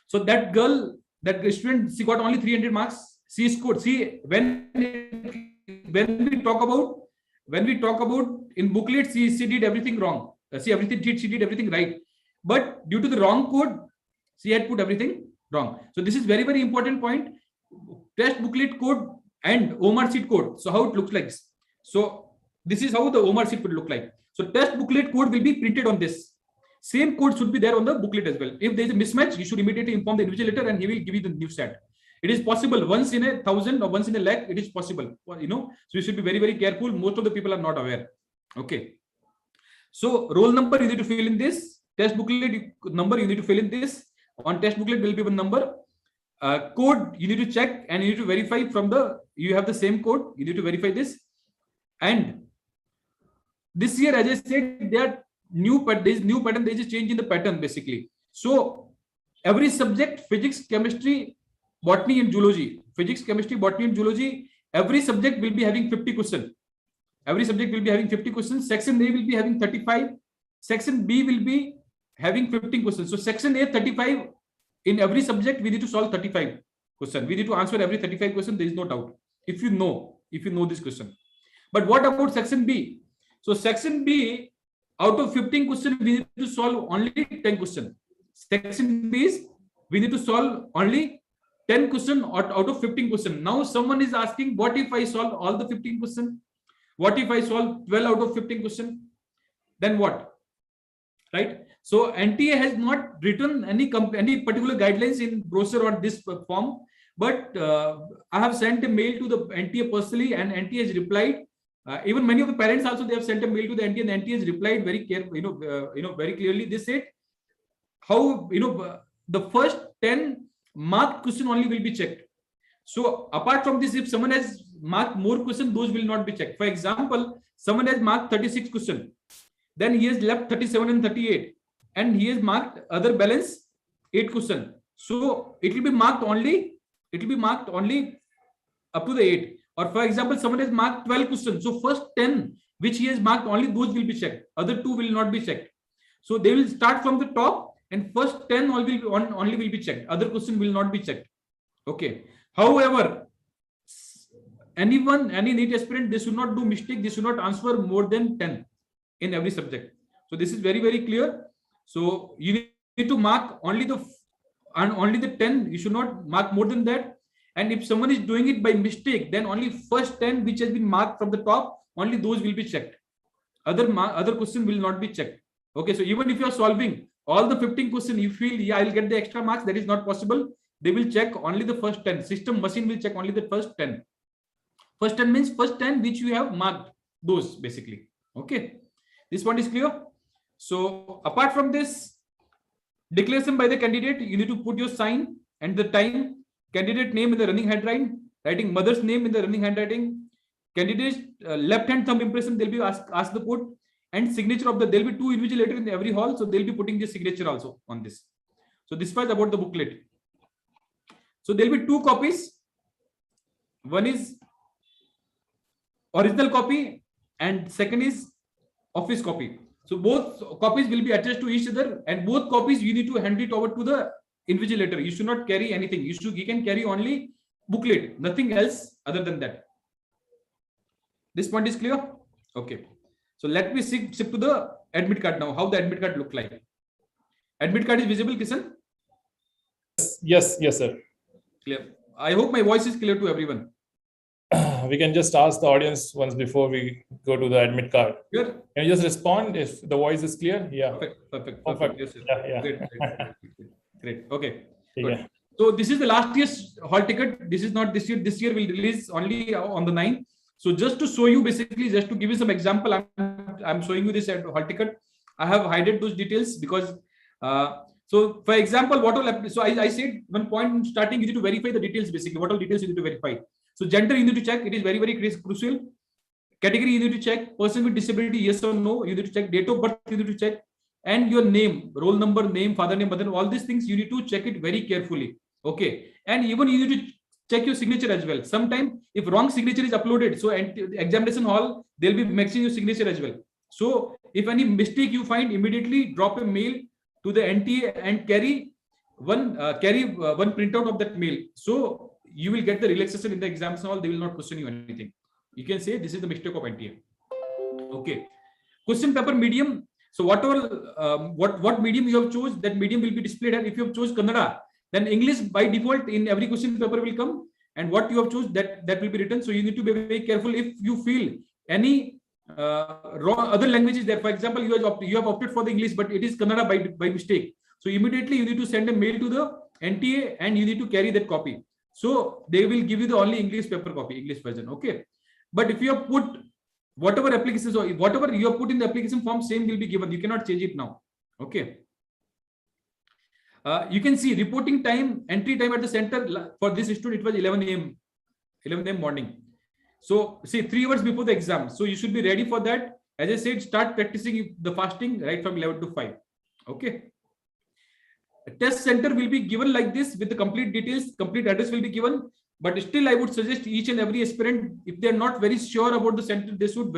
So that girl, that student, she got only 300 marks. She scored. See, when we talk about in booklet, she did everything wrong. She did everything right. But due to the wrong code, she had put everything wrong. So this is very, very important point. Test booklet code and Omar sheet code. So how it looks like. So this is how the Omar sheet would look like. So test booklet code will be printed on this. Same code should be there on the booklet as well. If there is a mismatch, you should immediately inform the invigilator and he will give you the new set. It is possible once in 1,000 or once in a lakh. It is possible, so you should be very, very careful. Most of the people are not aware. Okay. So roll number you need to fill in this. Test booklet number you need to fill in this. On test booklet will be one number. Code you need to check and you need to verify you have the same code. You need to verify this. And this year, as I said, there is new pattern. There is a change in the pattern basically. So every subject, physics, chemistry, botany and zoology, every subject will be having 50 questions. Section A will be having 35. Section B will be having 15 questions. So section A 35, in every subject we need to solve 35 questions. We need to answer every 35 questions. There is no doubt. If you know this question. But what about section B? So section B, out of 15 questions, we need to solve only 10 questions. Section B is we need to solve only 10 questions out of 15 questions. Now someone is asking, what if I solve all the 15 questions? What if I solve 12 out of 15 questions? Then what? Right? So NTA has not written any particular guidelines in brochure or this form, but I have sent a mail to the NTA personally, and NTA has replied. Even many of the parents also, they have sent a mail to the NTA, and NTA has replied very carefully, very clearly. They said how the first 10 marked question only will be checked. So apart from this, if someone has marked more questions, those will not be checked. For example, someone has marked 36 questions, then he has left 37 and 38, and he has marked other balance 8 questions. So it will be marked only up to the 8. Or for example, someone has marked 12 questions. So first 10 which he has marked, only those will be checked. Other 2 will not be checked. So they will start from the top, and first 10 only will be checked. Other question will not be checked. Okay. However, any NEET aspirant, they should not do mistake. They should not answer more than 10 in every subject. So this is very, very clear. So you need to mark only the 10. You should not mark more than that. And if someone is doing it by mistake, then only first 10 which has been marked from the top, only those will be checked. Other question will not be checked. Okay. So even if you are solving all the 15 questions, you feel, yeah, I'll get the extra marks, that is not possible. They will check only the first 10. System machine will check only the first 10. First 10 means first 10 which you have marked, those basically. Okay. This one is clear. So apart from this, declaration by the candidate, you need to put your sign and the time, candidate name in the running handwriting, writing mother's name in the running handwriting, candidate's left hand thumb impression, they'll be asked to put, and signature of there'll be 2 invigilators in every hall, so they'll be putting the signature also on this. So this was about the booklet. So there'll be 2 copies. One is original copy and second is office copy. So both copies will be attached to each other, and both copies you need to hand it over to the invigilator. You should not carry anything. You can carry only booklet, nothing else other than that. This point is clear? Okay. So let me shift to the admit card now. How the admit card look like? Admit card is visible, Kishan? Yes, sir. Clear. I hope my voice is clear to everyone. We can just ask the audience once before we go to the admit card. Sure. Can you just respond if the voice is clear? Yeah. Perfect. Yes, sir. Yeah. Great. Okay. Yeah. So this is the last year's hall ticket. This is not this year. This year will release only on the 9th. So just to show you, basically, just to give you some example, I'm showing you this hall ticket. I have hidden those details because, so for example, what all, so I said one point in starting, you need to verify the details, basically, what all details you need to verify. So gender, you need to check. It is very, very crucial. Category, you need to check. Person with disability, yes or no. You need to check. Date of birth, you need to check. And your name, roll number, name, father name, mother, all these things, you need to check it very carefully. Okay. And even you need to check your signature as well. Sometimes if wrong signature is uploaded, so examination hall, they'll be matching your signature as well. So if any mistake you find, immediately drop a mail to the NTA and carry one printout of that mail. So you will get the relaxation in the examination hall. They will not question you anything. You can say this is the mistake of NTA. Okay. Question paper medium. So whatever what medium you have chosen, that medium will be displayed. And if you have chosen Kannada, then English by default in every question paper will come, and what you have chosen that will be written. So you need to be very careful. If you feel any wrong other languages there, for example, you have opted for the English, but it is Kannada by mistake. So immediately you need to send a mail to the NTA and you need to carry that copy. So they will give you the only English paper copy, English version. Okay. But if you have put whatever applications or whatever you have put in the application form, same will be given. You cannot change it now. Okay. You can see reporting time, entry time at the center for this student, it was 11 a.m. morning. So see 3 hours before the exam. So you should be ready for that. As I said, start practicing the fasting right from 11 to 5. Okay. A test center will be given like this with the complete details, complete address will be given. But still, I would suggest each and every aspirant, if they are not very sure about the center, they should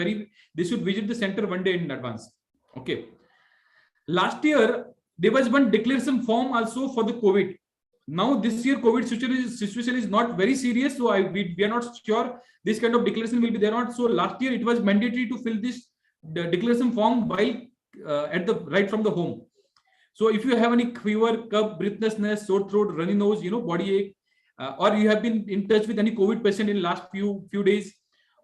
visit the center one day in advance. Okay. Last year, there was one declaration form also for the COVID. Now this year, COVID situation is not very serious, so we are not sure this kind of declaration will be there or not. So last year, it was mandatory to fill this declaration form while right from the home. So if you have any fever, cough, breathlessness, sore throat, runny nose, body ache, or you have been in touch with any COVID patient in last few days,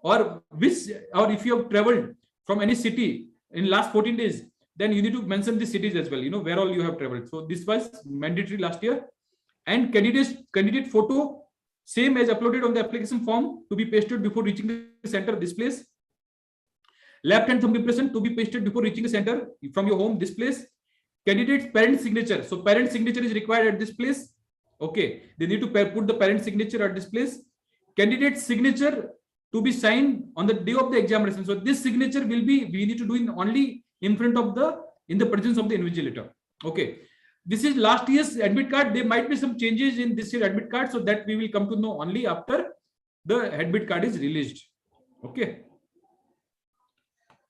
or if you have traveled from any city in last 14 days, then you need to mention the cities as well, where all you have traveled. So this was mandatory last year. And candidate photo, same as uploaded on the application form, to be pasted before reaching the center, this place. Left hand thumb impression to be pasted before reaching the center from your home, this place. Candidate's parent signature. So parent signature is required at this place. Okay, they need to put the parent signature at this place. Candidate's signature to be signed on the day of the examination. So this signature we need to do only in the presence of the invigilator. Okay, this is last year's admit card. There might be some changes in this year's admit card, so that we will come to know only after the admit card is released. Okay.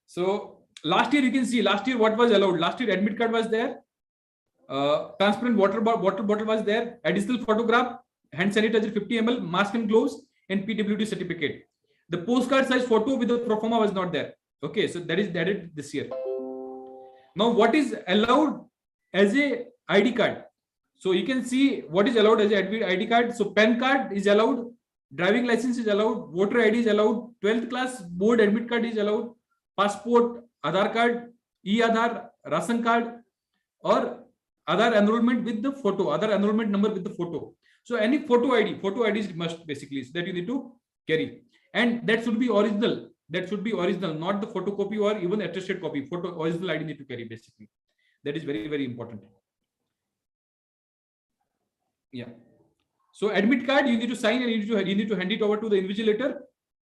So last year, you can see last year what was allowed. Last year admit card was there. Transparent water bottle was there. Additional photograph, hand sanitizer 50 ml, mask and gloves, and PWD certificate. The postcard size photo with the pro forma was not there. Okay, so that is added this year. Now, what is allowed as a ID card? So you can see what is allowed as a ID card. So PAN card is allowed, driving license is allowed, voter ID is allowed, 12th class board admit card is allowed, passport, Aadhaar card, e-Aadhaar, ration card, or Aadhaar enrollment with the photo, Aadhaar enrollment number with the photo. So any photo ID is must basically, so that you need to carry, and that should be original. That should be original, not the photocopy or even attested copy. Original ID need to carry basically. That is very, very important. Yeah. So admit card you need to sign and you need to hand it over to the invigilator.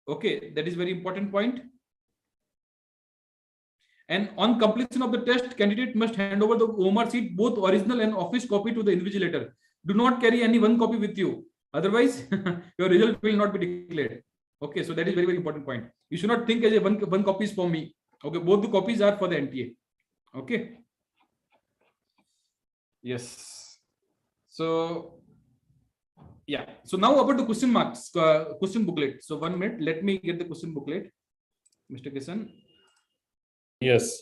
Okay, that is very important point. And on completion of the test, candidate must hand over the Omar sheet, both original and office copy, to the invigilator. Do not carry any one copy with you. Otherwise, your result will not be declared. Okay, so that is very, very important point. You should not think as a one copy is for me. Okay, both the copies are for the NTA. Okay. Yes. So, yeah. So now about the question marks, question booklet. So 1 minute, let me get the question booklet, Mr. Kisan. Yes.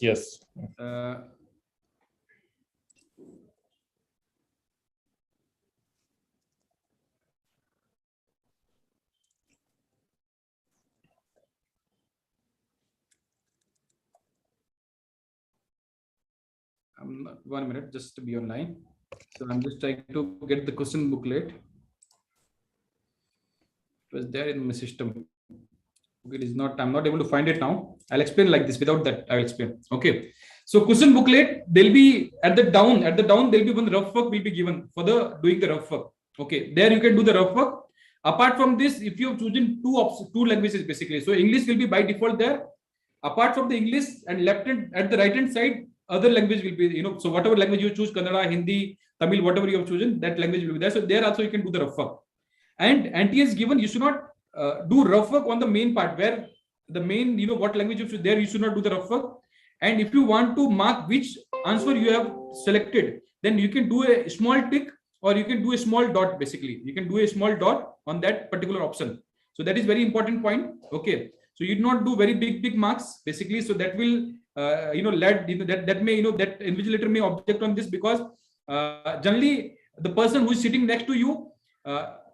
I'm not, 1 minute, just to be online. So I'm just trying to get the question booklet. It was there in my system. It is not, I'm not able to find it now. I'll explain like this. Without that, I will explain. Okay. So question booklet, there'll be at the down, there'll be one rough work will be given for the doing the rough work. Okay. There you can do the rough work. Apart from this, if you have chosen two languages basically, so English will be by default there. Apart from the English, and left hand at the right hand side, other language will be, so whatever language you choose, Kannada, Hindi, Tamil, whatever you have chosen, that language will be there. So there also you can do the rough work. And NTA is given, you should not do rough work on the main part, where the main, what language you choose, there you should not do the rough work. And if you want to mark which answer you have selected, then you can do a small tick, or you can do a small dot basically. You can do a small dot on that particular option. So that is very important point. Okay. So you do not do very big marks basically. So that will, that invigilator may object on this, because generally the person who is sitting next to you,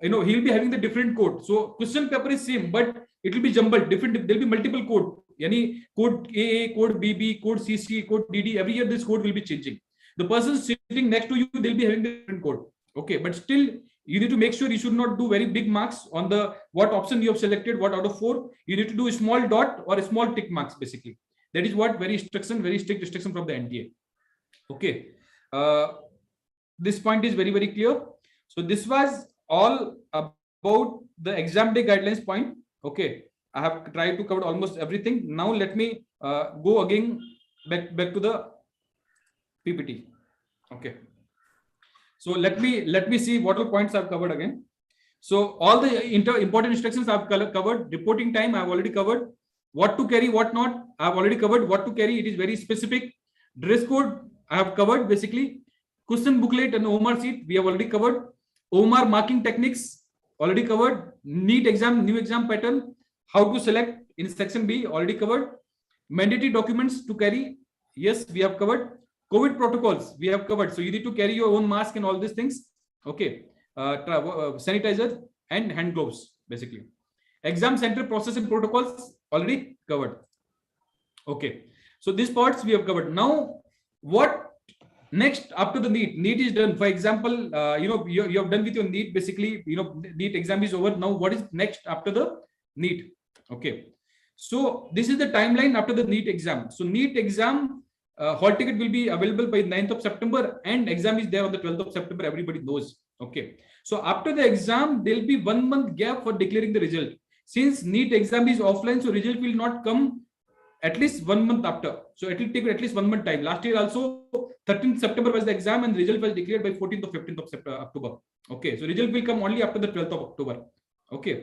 he'll be having the different code. So question paper is same, but it will be jumbled, different. There'll be multiple code. Yani code AA, code BB, code CC, code DD. Every year this code will be changing. The person sitting next to you, they'll be having the different code. Okay, but still you need to make sure you should not do very big marks on the what option you have selected, what out of 4. You need to do a small dot or a small tick marks basically. That is what very strict instruction from the NTA. Okay, this point is very, very clear. So this was all about the exam day guidelines point. Okay, I have tried to cover almost everything. Now let me go again back to the PPT. Okay. So let me see what all points I've covered again. So all the important instructions I've covered. Reporting time I've already covered. What to carry, what not, I've already covered. What to carry, it is very specific. Dress code I have covered basically. Question booklet and Omar sheet we have already covered. Omar marking techniques already covered. Neet exam, new exam pattern, how to select in section B already covered. Mandatory documents to carry, yes, we have covered. COVID protocols we have covered. So you need to carry your own mask and all these things. Okay. Sanitizer and hand gloves, basically. Exam center process and protocols already covered. Okay. So these parts we have covered. Now, what next after the NEET? NEET is done. For example, you have done with your NEET, basically, NEET exam is over. Now, what is next after the NEET? Okay. So this is the timeline after the NEET exam. So NEET exam, hall ticket will be available by 9th of September and exam is there on the 12th of September. Everybody knows. Okay. So after the exam, there will be 1 month gap for declaring the result. Since NEET exam is offline, so result will not come at least 1 month after. So it will take at least 1 month time. Last year also 13th September was the exam and result was declared by 14th or 15th of October. Okay. So result will come only after the 12th of October. Okay.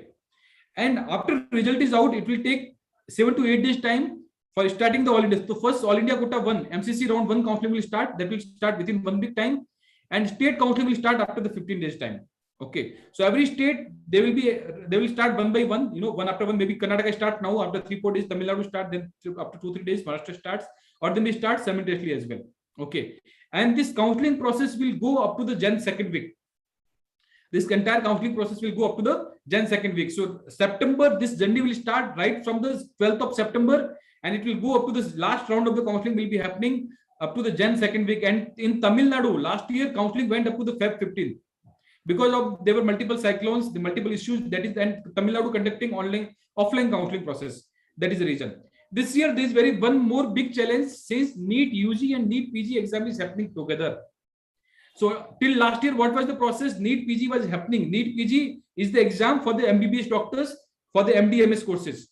And after result is out, it will take 7 to 8 days time for starting the All India. So first All India Quota 1, MCC round 1 counseling will start. That will start within 1 week time. And state counseling will start after the 15 days time. Okay. So every state, they will start one by one, one after one. Maybe Karnataka start now, after 3-4 days, Tamil Nadu start, then after 2-3 days, Maharashtra starts, or then they start simultaneously as well. Okay. And this counseling process will go up to the Jan 2nd week. This entire counseling process will go up to the Jan 2nd week. So September, this journey will start right from the 12th of September, and it will go up to the last round of the counseling will be happening up to the Jan 2nd week. And in Tamil Nadu, last year, counseling went up to the Feb 15th. Because of there were multiple cyclones, the multiple issues, that is, and Tamil Nadu conducting offline counseling process. That is the reason. This year, there is one more big challenge since NEET UG and NEET PG exam is happening together. So till last year, what was the process? NEET PG was happening. NEET PG is the exam for the MBBS doctors for the MD/MS courses.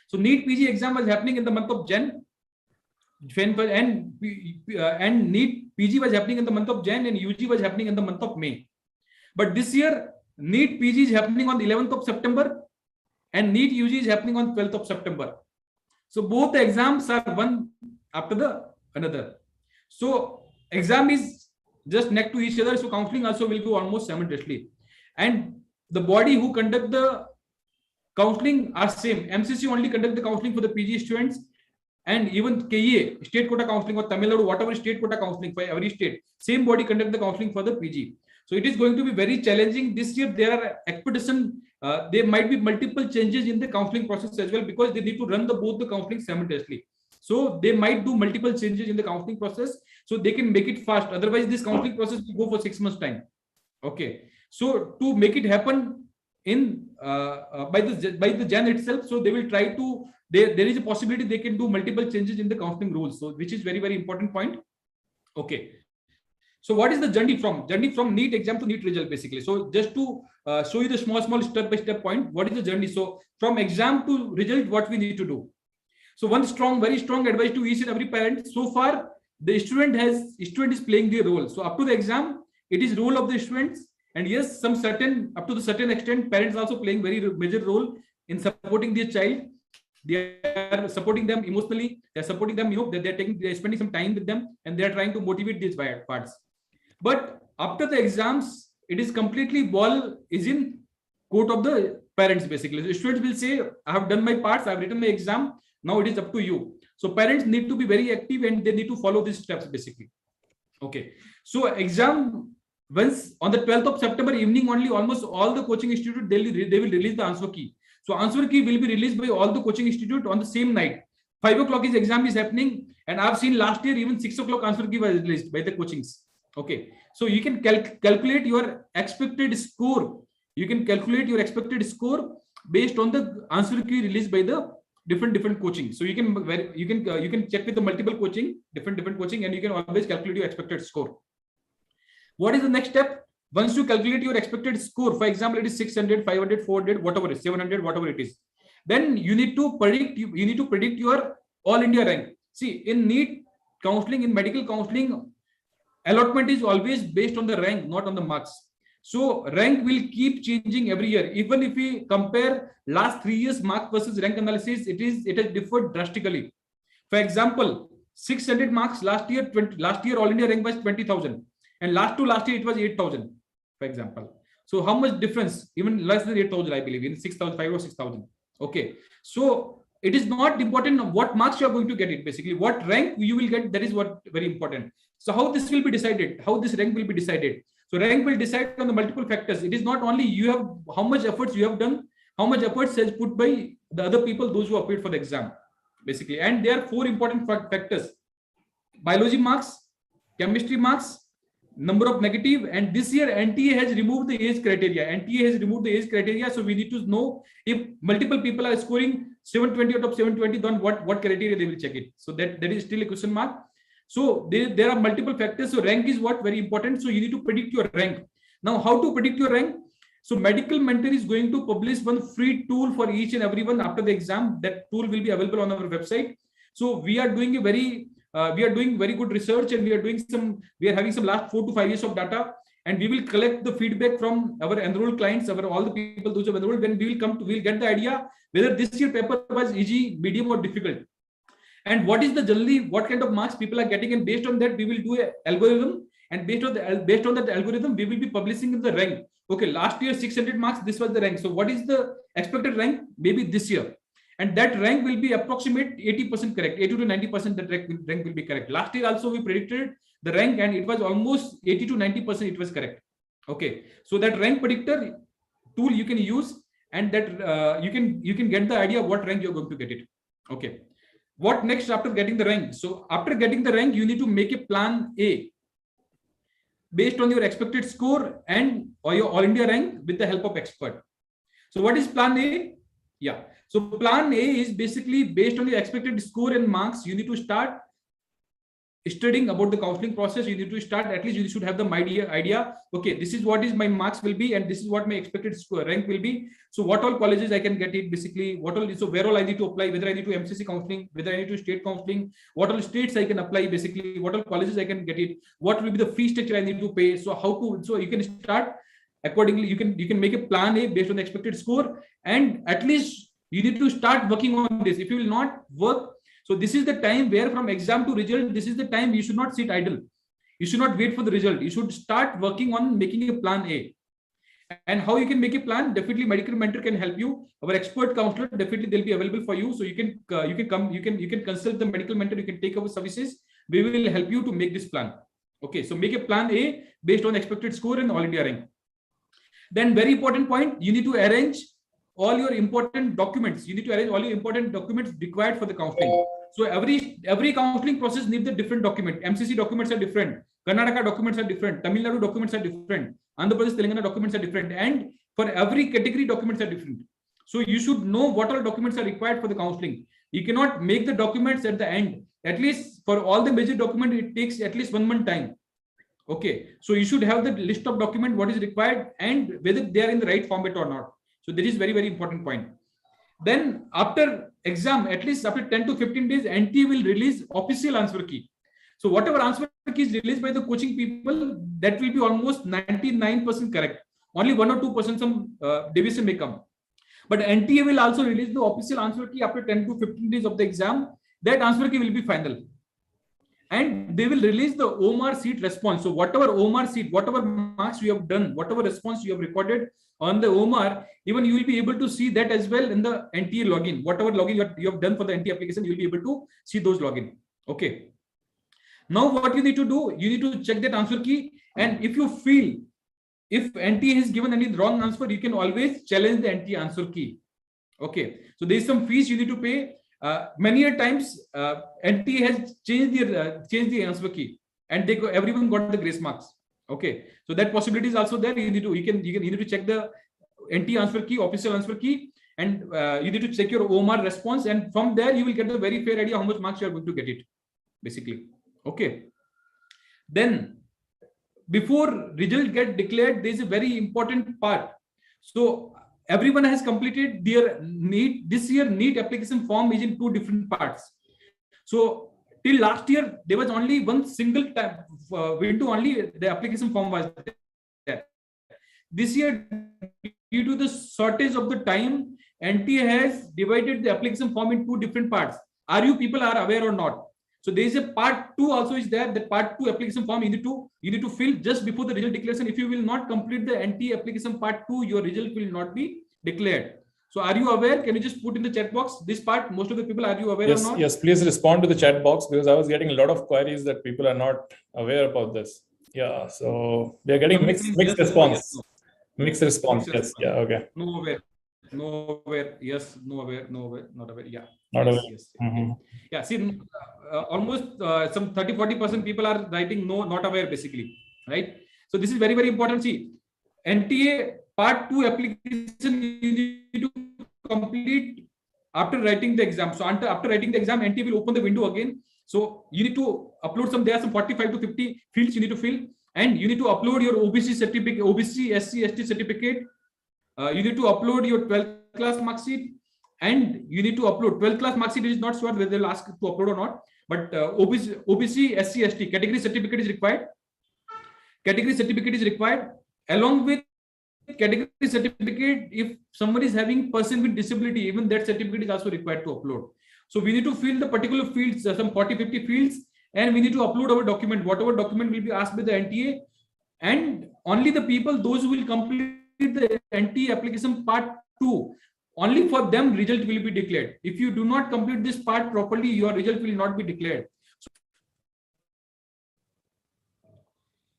So NEET PG exam was happening in the month of Jan, and NEET PG was happening in the month of Jan, and UG was happening in the month of May. But this year, NEET PG is happening on the 11th of September and NEET UG is happening on 12th of September. So both the exams are one after the another. So exam is just next to each other. So counseling also will go almost simultaneously. And the body who conduct the counseling are same. MCC only conduct the counseling for the PG students, and even KEA, state quota counseling, or Tamil Nadu, whatever state quota counseling for every state, same body conduct the counseling for the PG. So it is going to be very challenging. This year, there are expedition, there might be multiple changes in the counseling process as well, because they need to run both the counseling simultaneously. So they might do multiple changes in the counseling process, so they can make it fast. Otherwise, this counseling process will go for 6 months time. Okay. So to make it happen in by the Jan itself, so they will try to, there is a possibility they can do multiple changes in the counseling rules. So which is very, very important point. Okay. So what is the journey from NEET exam to NEET result, basically? So just to show you the small step-by-step point, what is the journey? So from exam to result, what we need to do? So one very strong advice to each and every parent. So far, the student is playing their role. So up to the exam, it is role of the students. And yes, up to the certain extent, parents also playing very major role in supporting their child. They are supporting them emotionally. They are supporting them, they're spending some time with them, and they are trying to motivate these parts. But after the exams, it is completely ball is in court of the parents, basically. The students will say, I have done my parts, I have written my exam, now it is up to you. So parents need to be very active and they need to follow these steps, basically. Okay. So exam, once on the 12th of September evening only, almost all the coaching institute, they will release the answer key. So answer key will be released by all the coaching institute on the same night. 5 o'clock is exam is happening. And I've seen last year, even 6 o'clock answer key was released by the coachings. Okay. So you can calculate your expected score. You can calculate your expected score based on the answer key released by the different coaching. So you can check with the multiple coaching, different coaching, and you can always calculate your expected score. What is the next step? Once you calculate your expected score, for example, it is 600, 500, 400, whatever it is, 700, whatever it is, then you need to predict your all India rank. See, in NEET counseling, in medical counseling, allotment is always based on the rank, not on the marks. So rank will keep changing every year. Even if we compare last 3 years mark versus rank analysis, it has differed drastically. For example, 600 marks last year all India rank was 20,000, and last year it was 8,000, for example. So how much difference? Even less than 8,000, I believe, in 6,000, 5,000 or 6,000. Okay. So it is not important what marks you are going to get it. Basically, what rank you will get, that is what very important. So how this will be decided, how this rank will be decided. So rank will decide on the multiple factors. It is not only you have how much efforts you have done, how much efforts is put by the other people, those who appeared for the exam, basically. And there are 4 important factors: biology marks, chemistry marks, number of negative. And this year NTA has removed the age criteria. NTA has removed the age criteria. So we need to know if multiple people are scoring 720 out of 720, then what criteria they will check it. So that is still a question mark. So there are multiple factors. So rank is what very important. So you need to predict your rank. Now, how to predict your rank? So Medical Mentor is going to publish one free tool for each and everyone after the exam. That tool will be available on our website. So we are doing very good research, and we are having some last 4 to 5 years of data, and we will collect the feedback from our enrolled clients, all the people those who have enrolled. Then we'll get the idea whether this year paper was easy, medium, or difficult, and what kind of marks people are getting, and based on that we will do an algorithm, and based on that algorithm we will be publishing the rank. Okay, last year 600 marks, this was the rank. So what is the expected rank maybe this year? And that rank will be approximate 80% correct, 80 to 90% that rank will be correct. Last year also we predicted the rank, and it was almost 80 to 90% it was correct. Okay, so that rank predictor tool you can use, and that you can get the idea what rank you're going to get it. Okay, what next after getting the rank? So after getting the rank, you need to make a plan A based on your expected score or your all India rank with the help of expert. So what is plan A? Yeah. So plan A is basically based on the expected score and marks. You need to start studying about the counseling process. You need to start, at least you should have the idea. Okay, this is what is my marks will be, and this is what my expected score rank will be. So what all colleges I can get it, basically so where all I need to apply, whether I need to MCC counseling, whether I need to state counseling, what all states I can apply, basically what all colleges I can get it, what will be the fee structure I need to pay. So you can start accordingly. You can make a plan A based on the expected score, and at least you need to start working on this. If you will not work, so this is the time where from exam to result, this is the time you should not sit idle. You should not wait for the result. You should start working on making a plan A. And how you can make a plan? Definitely Medical Mentor can help you. Our expert counselor, definitely they'll be available for you. So you can consult the Medical Mentor. You can take our services. We will help you to make this plan. Okay, so make a plan A based on expected score and all India rank. Then very important point, you need to arrange all your important documents. You need to arrange all your important documents required for the counseling. So every counseling process needs a different document. MCC documents are different. Karnataka documents are different. Tamil Nadu documents are different. Andhra Pradesh, Telangana documents are different. And for every category, documents are different. So you should know what all documents are required for the counseling. You cannot make the documents at the end. At least for all the major documents, it takes at least 1 month time. Okay, so you should have the list of document what is required and whether they are in the right format or not. So that is very, very important point. Then after exam, at least after 10 to 15 days, NTA will release official answer key. So whatever answer key is released by the coaching people, that will be almost 99% correct. Only 1 or 2% some deviation may come. But NTA will also release the official answer key after 10 to 15 days of the exam. That answer key will be final. And they will release the Omar seat response. So whatever Omar seat, whatever marks you have done, whatever response you have recorded on the Omar, even you will be able to see that as well in the NTA login. Whatever login you have done for the NTA application, you will be able to see those login. Okay. Now what you need to do, you need to check that answer key. And if you feel, if NTA has given any wrong answer, you can always challenge the NTA answer key. Okay. So there is some fees you need to pay. Many a times NTA has changed the answer key, and everyone got the grace marks. Okay, so that possibility is also there. You need to check the NTA answer key, official answer key, and you need to check your Omar response, and from there you will get a very fair idea how much marks you are going to get it, basically. Okay. Then before result get declared, there is a very important part. So everyone has completed their Neet. This year, Neet application form is in 2 different parts. So till last year, there was only one single window, only the application form was there. This year, due to the shortage of the time, NTA has divided the application form in 2 different parts. Are you people are aware or not? So there is a part 2 also is there. The part 2 application form you need to fill just before the result declaration. If you will not complete the NTA application part 2, your result will not be declared. So are you aware? Can you just put in the chat box this part? Most of the people, are you aware Yes, or not? yes, please respond to the chat box, because I was getting a lot of queries that people are not aware about this. Yeah, so we are getting mixed Yes, response. no. Mixed response. Mixed Yes. response. Yeah. Okay. No aware. No aware. Yes. No aware. No aware. Not aware. Yeah. Not Yes. aware. Yes. Mhm. Okay. Yeah. See, almost some 30-40% people are writing no, not aware basically, right? So this is very, very important. See, NTA Part 2 application you need to complete after writing the exam. So after writing the exam, NTA will open the window again. So you need to upload there are some 45 to 50 fields you need to fill, and you need to upload your OBC certificate, OBC, SC, ST certificate. You need to upload your 12th class mark sheet, and you need to upload 12th class mark sheet. It is not sure whether they'll ask to upload or not, but OBC, SC, ST category certificate is required. Category certificate is required along with category certificate. If someone is having person with disability, even that certificate is also required to upload. So we need to fill the particular fields, some 40-50 fields, and we need to upload our document. Whatever document will be asked by the NTA, and only the people, those who will complete the NTA application part 2, only for them result will be declared. If you do not complete this part properly, your result will not be declared.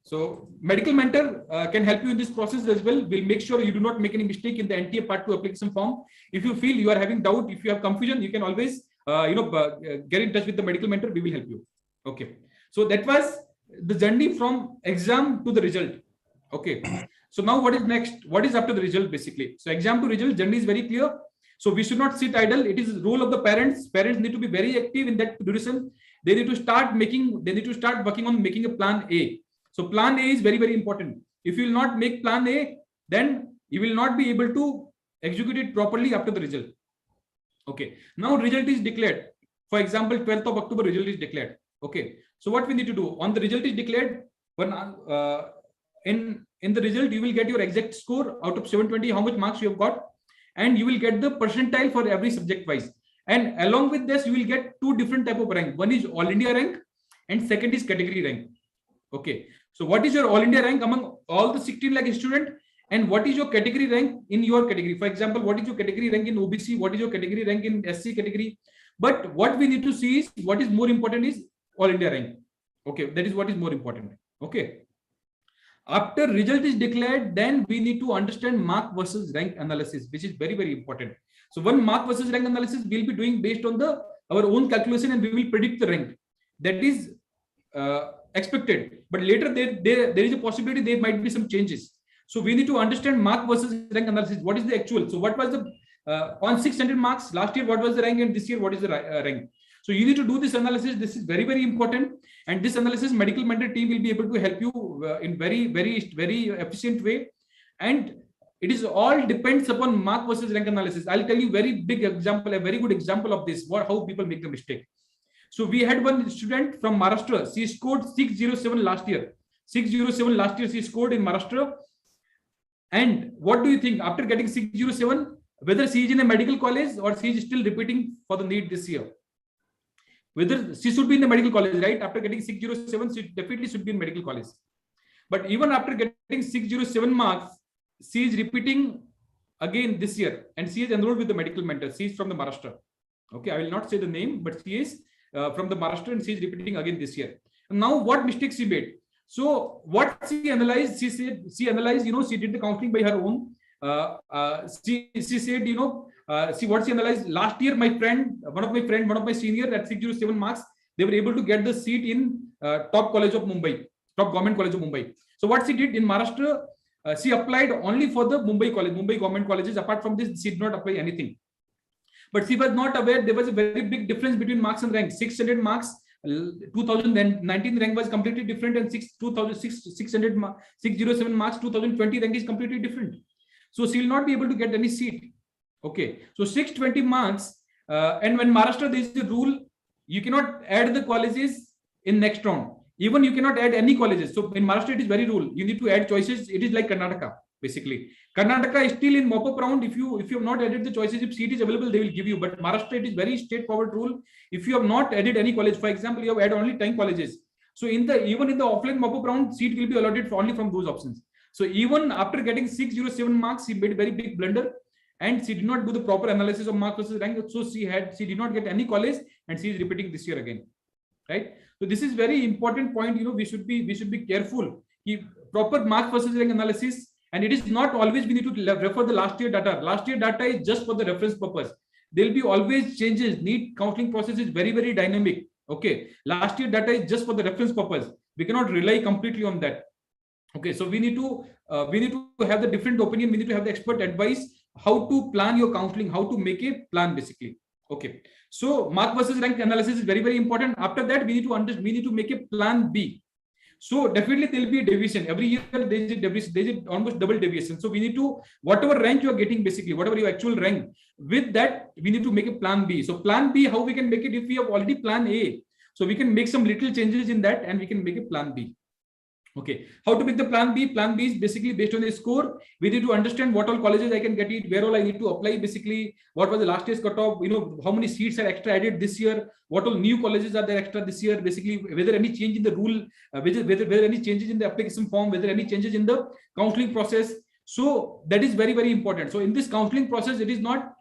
So medical mentor can help you in this process as well. We'll make sure you do not make any mistake in the NTA Part 2 application form. If you feel you are having doubt, if you have confusion, you can always get in touch with the medical mentor. We will help you. Okay. So that was the journey from exam to the result. Okay. So now what is next? What is after the result basically? So exam to result journey is very clear. So we should not sit idle. It is the role of the parents. Parents need to be very active in that duration. They need to start working on making a plan A. So plan A is very, very important. If you will not make plan A, then you will not be able to execute it properly after the result. Okay. Now result is declared. For example, 12th of October result is declared. Okay. So what we need to do on the result is declared. When in the result, you will get your exact score out of 720, how much marks you have got, and you will get the percentile for every subject wise. And along with this, you will get two different type of rank. One is All India rank, and second is category rank. Okay. So what is your All India rank among all the 16 lakh student, and what is your category rank in your category? For example, what is your category rank in OBC? What is your category rank in SC category? But what we need to see is what is more important is All India rank. Okay, that is what is more important. Okay. After result is declared, then we need to understand mark versus rank analysis, which is very, very important. So one mark versus rank analysis we'll be doing based on our own calculation, and we will predict the rank. That is expected, but later there is a possibility there might be some changes. So we need to understand mark versus rank analysis. What is the actual? So what was the on 600 marks last year, what was the rank, and this year what is the rank? So you need to do this analysis. This is very, very important, and this analysis medical mentor team will be able to help you in very, very, very efficient way. And it is all depends upon mark versus rank analysis. I'll tell you very big example, a very good example of this, how people make the mistake. So we had one student from Maharashtra. She scored 607 last year. 607 last year she scored in Maharashtra. And what do you think? After getting 607, whether she is in a medical college or she is still repeating for the NEET this year? Whether she should be in the medical college, right? After getting 607, she definitely should be in medical college. But even after getting 607 marks, she is repeating again this year, and she is enrolled with the medical mentor. She is from the Maharashtra. Okay, I will not say the name, but she is from the Maharashtra, and she is repeating again this year. And now, what mistakes she made? So, what she analyzed, she said, she analyzed, she did the counseling by her own. She said, see what she analyzed. Last year, one of my senior at 607 marks, they were able to get the seat in top college of Mumbai, top government college of Mumbai. So, what she did in Maharashtra, she applied only for the Mumbai government colleges. Apart from this, she did not apply anything. But she was not aware there was a very big difference between marks and rank. 600 marks, 2019 rank was completely different, and 607 marks, 2020 rank is completely different. So she will not be able to get any seat. Okay, so 620 marks, and when Maharashtra there is a rule, you cannot add the colleges in next round. Even you cannot add any colleges. So in Maharashtra it is very rule. You need to add choices. It is like Karnataka. Basically, Karnataka is still in mop-up round. If you have not added the choices, if seat is available, they will give you. But Maharashtra, it is very straightforward rule. If you have not added any college, for example, you have added only 10 colleges. So even in the offline mop-up round, seat will be allotted only from those options. So even after getting 607 marks, he made a very big blunder. and she did not do the proper analysis of mark versus rank, so she did not get any college, and she is repeating this year again, right? So this is very important point. We should be careful. Proper mark versus rank analysis, and it is not always we need to refer the last year data. Last year data is just for the reference purpose. There will be always changes. Neet counseling process is very, very dynamic. Okay, last year data is just for the reference purpose. We cannot rely completely on that. Okay, so we need to have the different opinion. We need to have the expert advice how to plan your counseling, how to make a plan basically. Okay, so mark versus rank analysis is very, very important. After that, we need to make a plan B. So definitely there will be a deviation every year. There is almost double deviation. So we need to, whatever rank you are getting, basically whatever your actual rank, with that we need to make a plan B. So plan B, how we can make it if we have already plan A? So we can make some little changes in that, and we can make a plan B. Okay, how to make the plan B? Plan B is basically based on the score. We need to understand what all colleges I can get it, where all I need to apply, basically what was the last year's cutoff, how many seats are extra added this year, what all new colleges are there extra this year, basically whether any change in the rule, whether any changes in the application form, whether any changes in the counseling process. So that is very, very important. So in this counseling process, it is not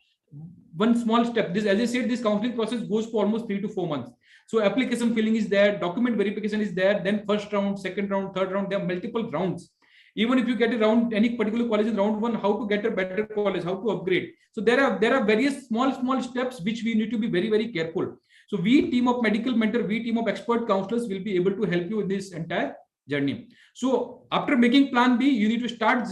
one small step. This, as I said, this counseling process goes for almost 3 to 4 months. So application filling is there, document verification is there, then first round, second round, third round, there are multiple rounds. Even if you get around any particular college in round 1, how to get a better college, how to upgrade. So there are various small steps which we need to be very, very careful. So we team of medical mentor, we team of expert counselors will be able to help you in this entire journey. So after making plan B, you need to start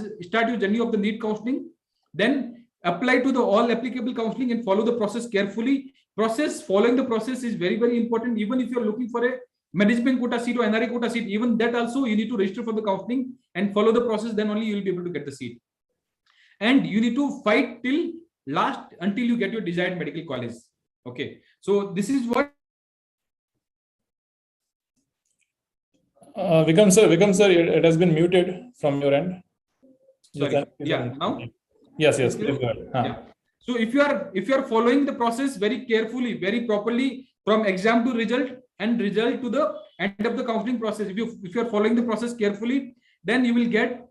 your journey of the Neet counseling, then apply to the all applicable counseling and follow the process carefully. Following the process is very, very important. Even if you're looking for a management quota seat or NRA quota seat, even that also you need to register for the counseling and follow the process, then only you will be able to get the seat. And you need to fight till last until you get your desired medical college. Okay, so this is what Vikram sir, it has been muted from your end. Sorry. Yeah, now? Yes, please go ahead. Yeah. So if you are following the process very carefully, very properly, from exam to result and result to the end of the counseling process, if you are following the process carefully, then you will get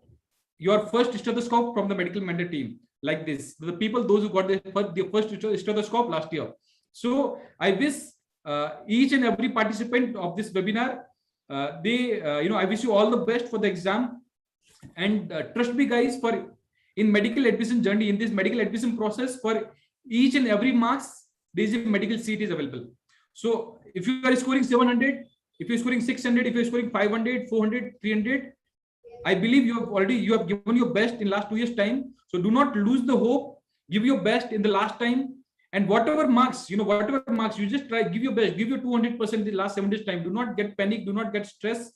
your first stethoscope from the medical mentor team, like this. The people, those who got the first stethoscope last year. So I wish each and every participant of this webinar, I wish you all the best for the exam. And trust me, guys, in medical admission journey, in this medical admission process, for each and every marks, there is a medical seat is available. So if you are scoring 700, if you're scoring 600, if you're scoring 500, 400, 300, I believe you have given your best in last 2 years time. So do not lose the hope. Give your best in the last time, and whatever marks you just try, give your best, give your 200% in the last 7 days time. Do not get panic, do not get stress,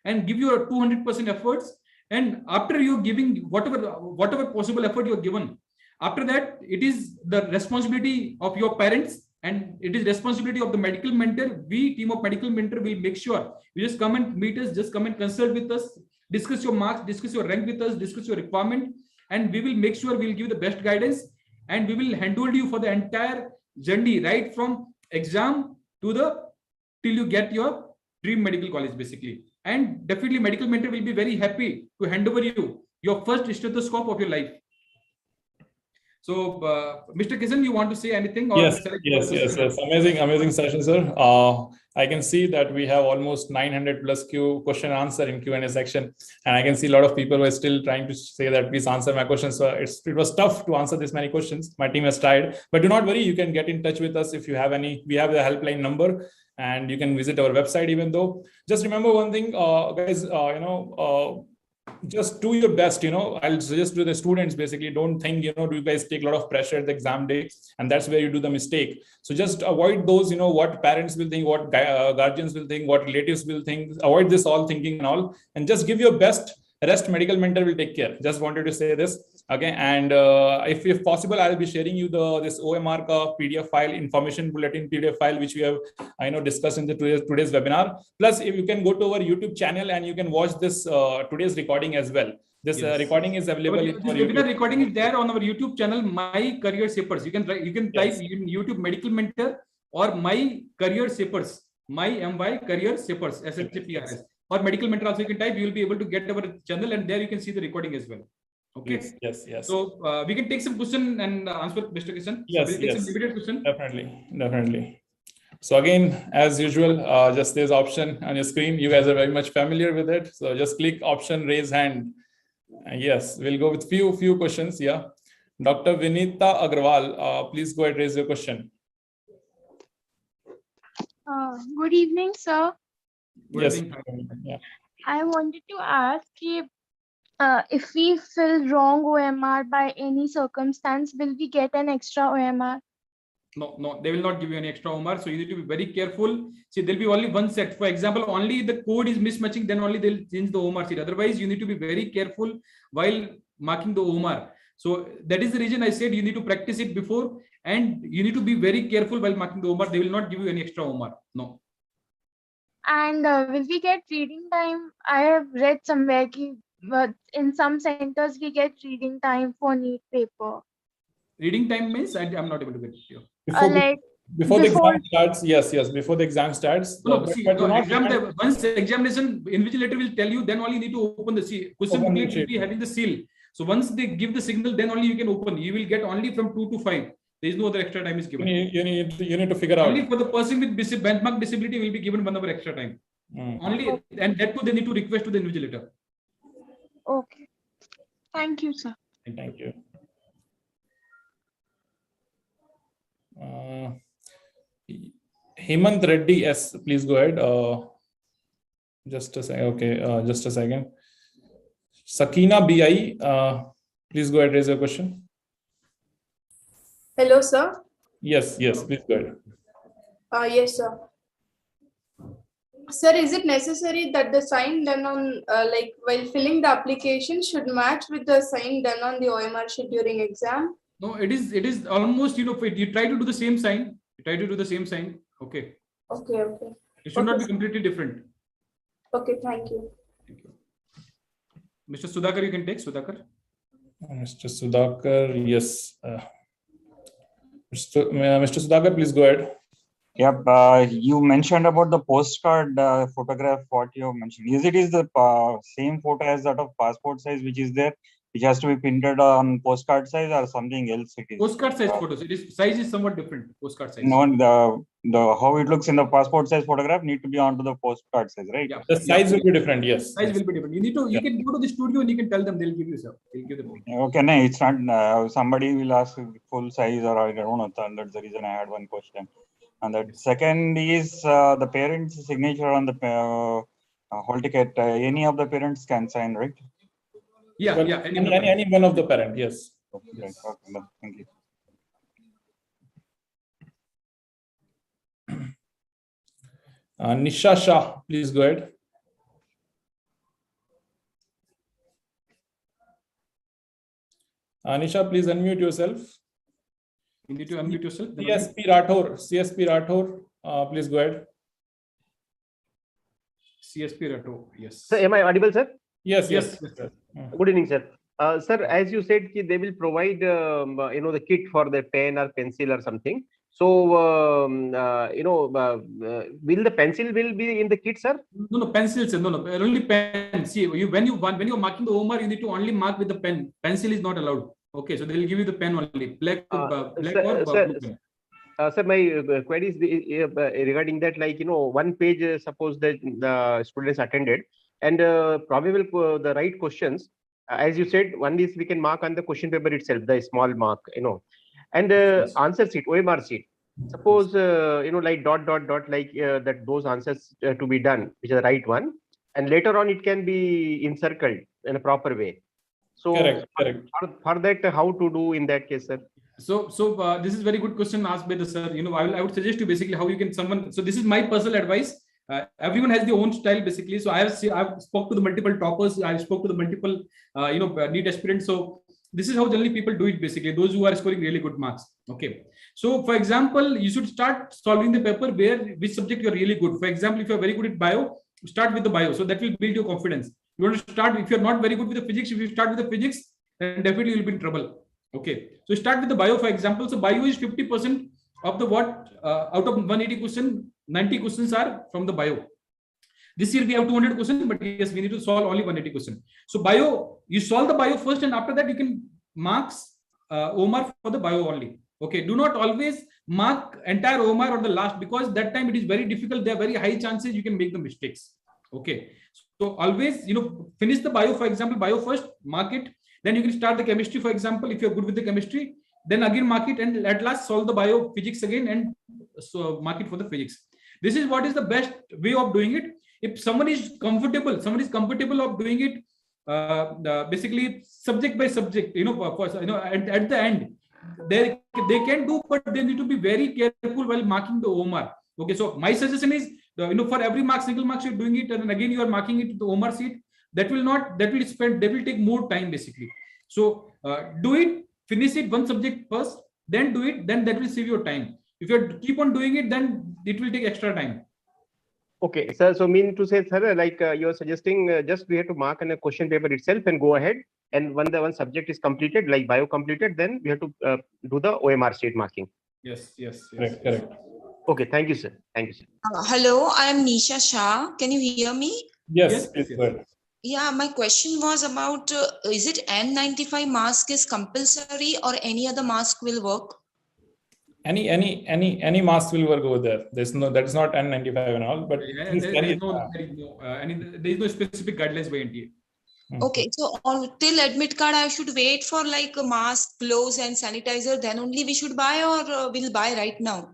and give your 200% efforts. And after you giving whatever possible effort you are given, after that, it is the responsibility of your parents, and it is responsibility of the medical mentor. We team of medical mentor will make sure you just come and meet us, just come and consult with us, discuss your marks, discuss your rank with us, discuss your requirement, and we will make sure we will give the best guidance, and we will handle you for the entire journey, right from exam to till you get your dream medical college, basically. And definitely medical mentor will be very happy to hand over you your first stethoscope of your life. So Mr. Kisan, you want to say anything? Or yes. Amazing session, sir. I can see that we have almost 900 plus question answer in Q&A section, and I can see a lot of people were still trying to say that please answer my questions. So it was tough to answer this many questions. My team has tried, but do not worry, you can get in touch with us if you have any. We have the helpline number, and you can visit our website. Even though, just remember one thing, guys, just do your best. I'll suggest to the students, basically, don't think, do you guys take a lot of pressure at the exam day, and that's where you do the mistake. So just avoid those, what parents will think, what guardians will think, what relatives will think. Avoid this all thinking and all, and just give your best. Rest medical mentor will take care. Just wanted to say this. Okay, and if possible, I'll be sharing you this OMR PDF file, information bulletin PDF file, which we have discussed in the today's webinar. Plus, if you can go to our YouTube channel and you can watch this today's recording as well. This recording is available. This webinar recording is there on our YouTube channel, My Career Shapers. You can type in YouTube Medical Mentor or My Career Shapers, My Career Shapers, SHAPRS. Or medical mentor also you can type, you will be able to get our channel, and there you can see the recording as well. Okay. Yes. So we can take some question and answer, Mr. Kishan. Yes, So we'll take some limited question. Definitely. So again, as usual, just there's option on your screen. You guys are very much familiar with it. So just click option, raise hand. Yes, we'll go with few questions. Yeah. Dr. Vinita Agrawal, please go ahead, raise your question. Good evening, sir. Yes. Yeah. I wanted to ask if we fill wrong OMR by any circumstance, will we get an extra OMR? No, they will not give you any extra OMR. So you need to be very careful. See, there'll be only one set. For example, only the code is mismatching, then only they'll change the OMR sheet. Otherwise, you need to be very careful while marking the OMR. So that is the reason I said you need to practice it before, and you need to be very careful while marking the OMR. They will not give you any extra OMR. No. And will we get reading time? I have read somewhere but in some centers we get reading time for Neet paper. Reading time means I'm not able to get you. Before the exam starts, yes. Before the exam starts. Once the examination invigilator will tell you, then only you need to open the seal. Question booklet will be having the seal. So once they give the signal, then only you can open. You will get only from 2 to 5. There is no other extra time is given. You need to figure out. Only for the person with benchmark disability will be given 1 hour extra time. Only, and that too they need to request to the invigilator. Okay. Thank you, sir. Thank you. Hemant Reddy, yes, please go ahead. Just a second. Okay, just a second. Sakina BI, please go ahead, raise your question. Hello, sir. Yes, please go ahead. Yes, sir. Sir, is it necessary that the sign done on, while filling the application should match with the sign done on the OMR sheet during exam? No, it is almost, you try to do the same sign. Okay. Okay. It should not be completely different. Okay, thank you. Mr. Sudhakar, you can take Sudhakar. Mr. Sudhakar, yes. Mr. Sudhakar, please go ahead. Yep, you mentioned about the postcard photograph. What you mentioned, is the same photo as that of passport size, which is there, which has to be printed on postcard size, or something else? It is postcard size photos. Size is somewhat different. Postcard size. No, the how it looks in the passport size photograph need to be onto the postcard size, right? Yeah. The size will be different. Yes. Size will be different. You can go to the studio and you can tell them. They'll give you some. They'll give them. Okay, no, it's not. Somebody will ask full size, or I don't know. That's the reason I had one question. And the second is the parent's signature on the whole ticket. Any of the parents can sign, right? Yeah. Any one of the parent, yes. Okay, yes. Okay, thank you. Nisha Shah, please go ahead. Nisha, please unmute yourself. You need to unmute yourself. CSP Rathore, please go ahead. CSP Rathore, yes. Sir, am I audible, sir? Yes. Good evening, sir. Sir, as you said, they will provide the kit for the pen or pencil or something. So will the pencil be in the kit, sir? No, pencil, sir. No, only pen. See, when you're marking the OMR, you need to only mark with the pen. Pencil is not allowed. Okay, so they will give you the pen only, black or blue pen. Sir, my query is regarding that, one page, suppose that the students attended, and probably the right questions, as you said, one is we can mark on the question paper itself, the small mark, and answer sheet, OMR sheet. Suppose, like ... that those answers to be done, which is the right one, and later on it can be encircled in a proper way. So correct. For that, how to do in that case, sir? So this is very good question asked by the sir. I would suggest you basically how you can So this is my personal advice. Everyone has their own style basically. So I've spoke to the multiple toppers. I spoke to the multiple NEET aspirants. So this is how generally people do it basically. Those who are scoring really good marks. Okay. So for example, you should start solving the paper which subject you're really good. For example, if you're very good at bio, start with the bio. So that will build your confidence. You want to start, if you're not very good with the physics, if you start with the physics, then definitely you'll be in trouble. Okay. So start with the bio, for example. So bio is 50% of the out of 180 questions, 90 questions are from the bio. This year we have 200 questions, but yes, we need to solve only 180 questions. So bio, you solve the bio first, and after that you can marks Omar for the bio only. Okay, do not always mark entire Omar on the last, because that time it is very difficult. There are very high chances you can make the mistakes. Okay, so always, finish the bio, for example, bio first, mark it. Then you can start the chemistry, for example, if you're good with the chemistry, then again mark it, and at last solve the bio physics again, and so mark it for the physics. This is what is the best way of doing it. If someone is comfortable of doing it, basically subject by subject, and at the end, they can do, but they need to be very careful while marking the Omar. Okay, so my suggestion is, for every mark, single marks you're doing it, and then again you are marking it to the Omar sheet. That will take more time basically. So do it, finish it one subject first, then do it, then that will save your time. If you keep on doing it, then it will take extra time. Okay, sir. So mean to say, sir, like you're suggesting, just we have to mark on a question paper itself and go ahead. And when the one subject is completed, like bio completed, then we have to do the OMR state marking. Yes. Correct. Okay, thank you, sir. Thank you, sir. Hello, I am Nisha Shah. Can you hear me? Yes. Yeah, my question was about, is it N95 mask is compulsory, or any other mask will work? Any mask will work over there. That is not N95 and all, but there is no specific guidelines by NTA. Okay, so till admit card, I should wait for like a mask, gloves, and sanitizer. Then only we should buy, or we'll buy right now?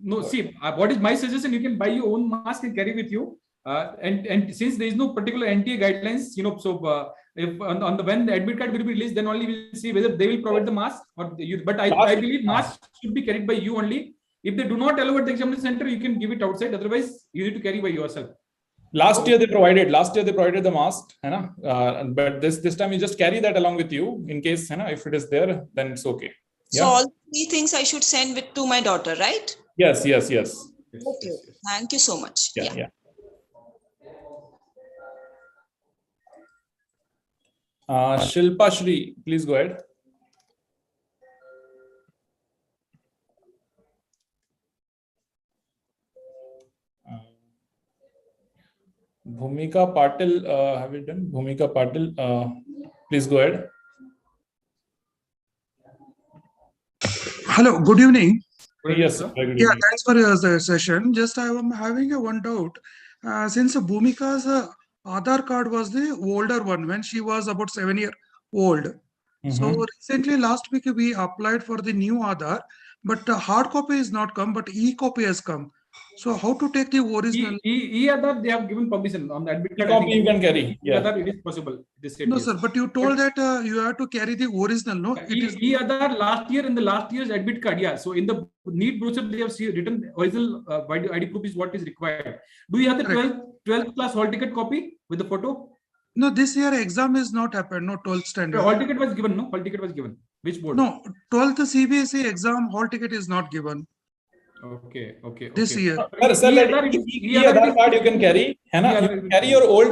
No, see, what is my suggestion? You can buy your own mask and carry with you. And since there is no particular NTA guidelines, so if when the admit card will be released, then only we'll see whether they will provide the mask or you. But I believe masks should be carried by you only. If they do not allow at the examination center, you can give it outside. Otherwise, you need to carry by yourself. Last year they provided the mask, but this time you just carry that along with you in case, if it is there, then it's okay. So all three things I should send to my daughter, right? Yes. Okay. Thank you so much. Yeah. Shilpa Shri, please go ahead. Bhumika Patil, have you done? Bhumika Patil, please go ahead. Hello, good evening. Yes, sir. Yeah, thanks for your session. Just I am having one doubt. Since Bhumika's Aadhaar card was the older one when she was about 7 years old. So recently, last week, we applied for the new Aadhaar, but hard copy is not come, but e-copy has come. So how to take the original? E-Aadhaar, they have given permission on the admit card. E-copy you can carry. E-Aadhaar, it is possible. No, sir, but you told that you have to carry the original, no? E-Aadhaar last year in the last year's admit card, yeah. So in the Neet brochure, they have written original ID proof is what is required. Do you have the 12th class hall ticket copy with the photo? No, this year exam is not happened, no 12th standard. Hall ticket was given, no? Hall ticket was given. Which board? No, 12th CBSE exam hall ticket is not given. Okay. This year. Sir, E-Aadhaar card you can carry. You can carry your old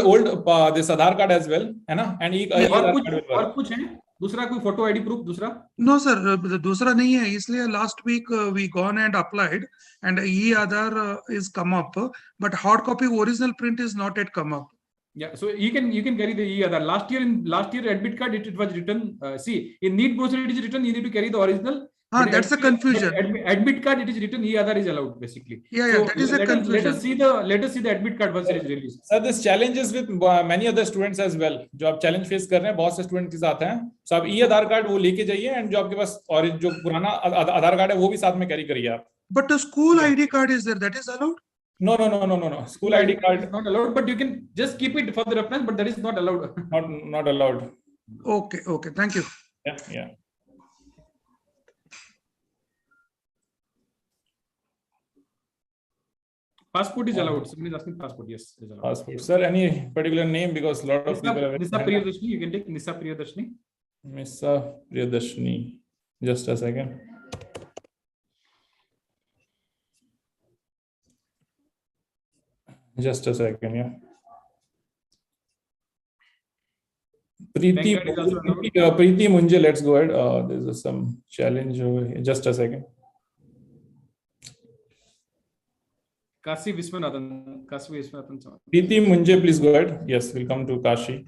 this Aadhaar card as well. And और कुछ है? दूसरा कोई photo ID proof दूसरा? No, sir. दूसरा नहीं है. इसलिए last week we gone and applied, and E-Aadhaar is come up, but hard copy original print is not yet come up. Yeah, so you can carry the E-Aadhaar. Last year admit card it was written. See, in Neet brochure it is written you need to carry the original. That's the confusion. Admit card it is written E-Aadhaar is allowed basically. Yeah, so that is a confusion. Let us see the admit card once it is released. Sir, this challenges with many other students as well. जो आप challenge face कर रहे हैं, बहुत से students के साथ हैं. So आप E-Aadhaar card वो लेके जाइए, and जो आपके पास और जो पुराना आधार कार्ड है वो भी साथ में carry करिए आप. But the school ID card is there. That is allowed? No. School ID card is not allowed, but you can just keep it for the reference. But that is not allowed. Not allowed. Okay. Thank you. Yeah. Passport is allowed. Someone is asking passport. Yes, is allowed. Passport. Sir, any particular name, because a lot of people are. Nisa Priyadarshini. You can take Nisa Priyadarshini. Nisa Priyadarshini. Just a second. Yeah. Preeti Munje, let's go ahead. There's some challenge over here. Just a second. Kasi Viswanathan. Kasi Viswanathan. Preeti Munje, please go ahead. Yes, we'll come to Kashi.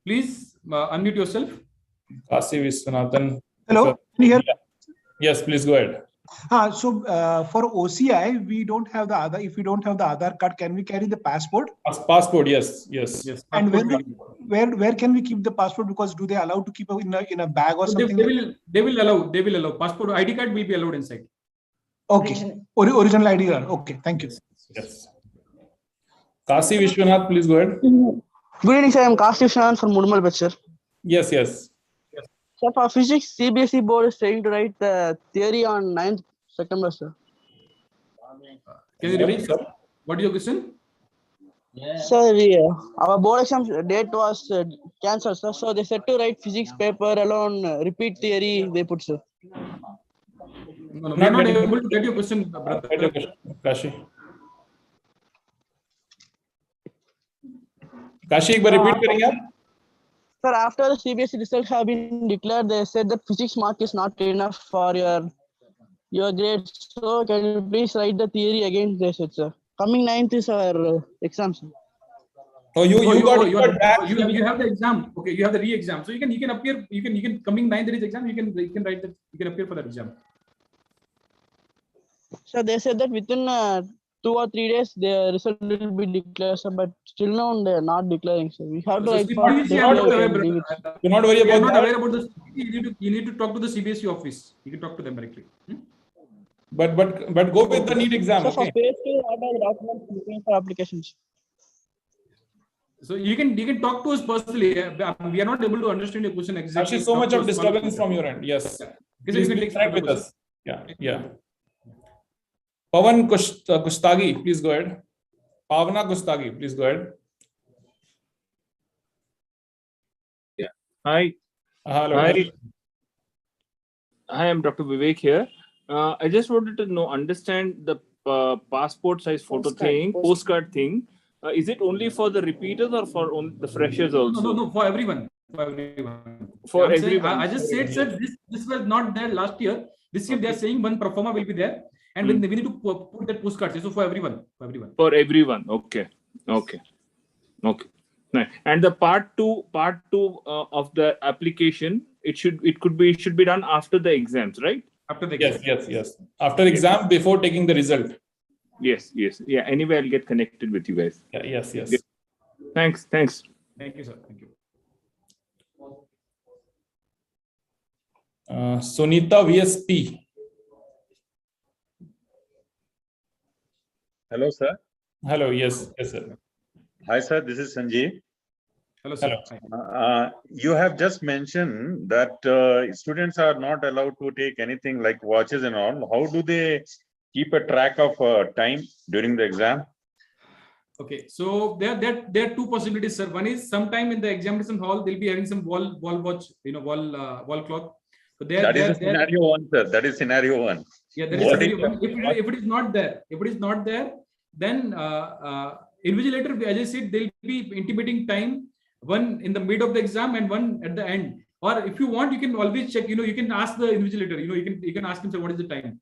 Please unmute yourself. Kasi Viswanathan. Hello, can you hear? Yes, please go ahead. For OCI, we don't have the Aadhaar. If we don't have the Aadhaar card, can we carry the passport? Passport, yes. And where can we keep the passport? Because do they allow to keep in a bag or something? They will allow. Passport ID card will be allowed inside. Okay. Original ID card. Okay. Thank you. Yes. Kasi Vishwanath, please go ahead. Good evening, sir. I'm Kasi Vishwanath from Murmal, sir. Yes. So for physics, CBSE board is trying to write the theory on 9th September, sir. Can you repeat, sir? What is your question? Sir, our board exam date was cancelled, sir. So they said to write physics paper alone, repeat theory, they put, sir. No, we are not able to get your question, brother. Kashi, एक बार repeat करेंगे आप? Sir, after the CBSE results have been declared, they said that physics mark is not enough for your grades. So can you please write the theory again? They said, sir. Coming 9th is our exam, sir. Oh, you have the exam. Okay, you have the re-exam. So you can appear. You can coming 9th there is exam. You can write that. You can appear for that exam. So they said that within 2 or 3 days the result will be declared, sir, but still now they are not declaring, sir. We have to write for do not worry about not aware about this. You need to talk to the CBSE office. You can talk to them directly. But go with the Neet exam. So okay? for phase 2, what are the documents looking for applications? So you can talk to us personally. We are not able to understand your question exactly. Actually, so much of disturbance from your end. Yes. Please connect with us. Yeah. Pavan Kustagi, please go ahead. Pavana Kustagi, please go ahead. Yeah. Hi. Hello. Hi, I'm Dr. Vivek here. I just wanted to understand the passport size photo postcard thing. Is it only for the repeaters or for the freshers also? No, for everyone. For everyone. I just said, sir, this was not there last year. This year they are saying one pro forma will be there. And we need to put that postcard. So for everyone. For everyone. Okay. Nice. And the part two of the application, it should be done after the exams, right? After the exam. Yes. After exam, before taking the result. Yes. Yeah. Anyway, I'll get connected with you guys. Yes. Thanks. Thank you, sir. Thank you. Sunita VSP. Hello, sir. Hello. Yes, sir. Hi, sir. This is Sanjeev. Hello, sir. You have just mentioned that students are not allowed to take anything like watches and all. How do they keep a track of time during the exam? Okay, so there are two possibilities, sir. One is sometime in the examination hall they'll be having some wall watch, wall clock. So that is scenario one, sir. That is scenario one. Yeah, that is scenario one. If it is not there, then invigilator, as I said, they'll be intimating time, one in the mid of the exam and one at the end. Or if you want, you can always check. You can ask the invigilator. You can ask him, sir, what is the time?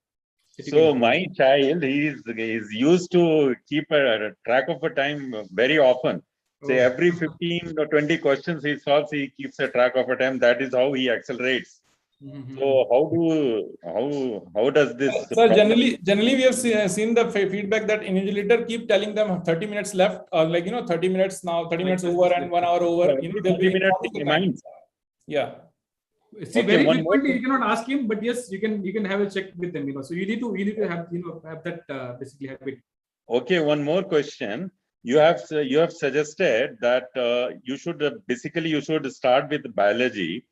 So my child, he is used to keep a track of a time very often. Say every 15 or 20 questions he solves, he keeps a track of a time. That is how he accelerates. So how does this? Sir, generally we have seen the feedback that invigilator keep telling them 30 minutes left, or 30 minutes now, 30 minutes over and 1 hour over. 30 minutes reminds. Yeah. See, very frequently you cannot ask him, but yes, you can have a check with them. So you need to have have that basically habit. Okay, one more question. You have suggested that you should start with biology.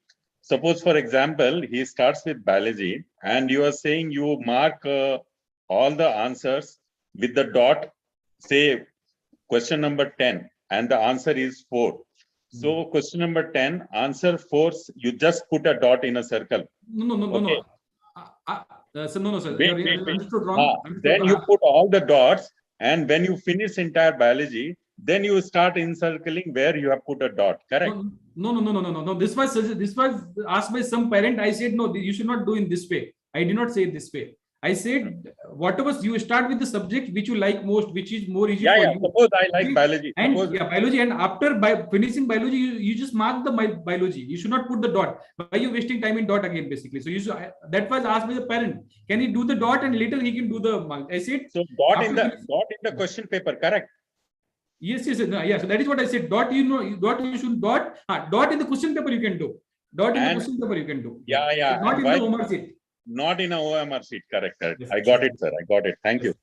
Suppose, for example, he starts with biology, and you are saying you mark all the answers with the dot. Say question number 10, and the answer is 4. So question number 10, answer 4, you just put a dot in a circle. No. Sir, no, sir. Wait. Understood wrong. Then you put all the dots, and when you finish entire biology, then you start encircling where you have put a dot. Correct? No. This was asked by some parent. I said no. You should not do in this way. I did not say it this way. I said, whatever you start with the subject which you like most, which is more easy for you. Suppose I like biology. And Suppose... biology, and after finishing biology, you just mark the biology. You should not put the dot. Why are you wasting time in dot again, basically? So that was asked by the parent. Can he do the dot and later he can do the mark? I said, so dot in the question paper, correct? Yes. So that is what I said. Dot, dot you should dot. Dot in the question paper you can do. Dot in the question paper you can do. Yeah. Not in the OMR sheet. Not in a OMR sheet, correct. Yes, I got it, sir. I got it. Thank you.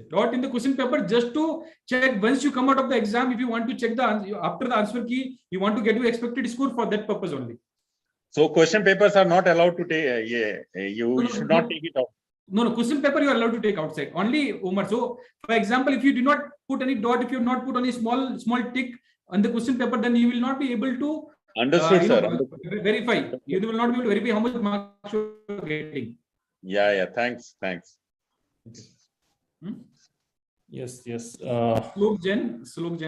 Dot in the question paper just to check once you come out of the exam. If you want to check the answer after the answer key, you want to get your expected score for that purpose only. So question papers are not allowed to take. You should not take it out. No, question paper you are allowed to take outside. Only Omar. So, for example, if you do not put any dot, if you have not put any small tick on the question paper, then you will not be able to verify. You will not be able to verify how much marks you are getting. Yeah. Thanks. Yes. Slok Jen.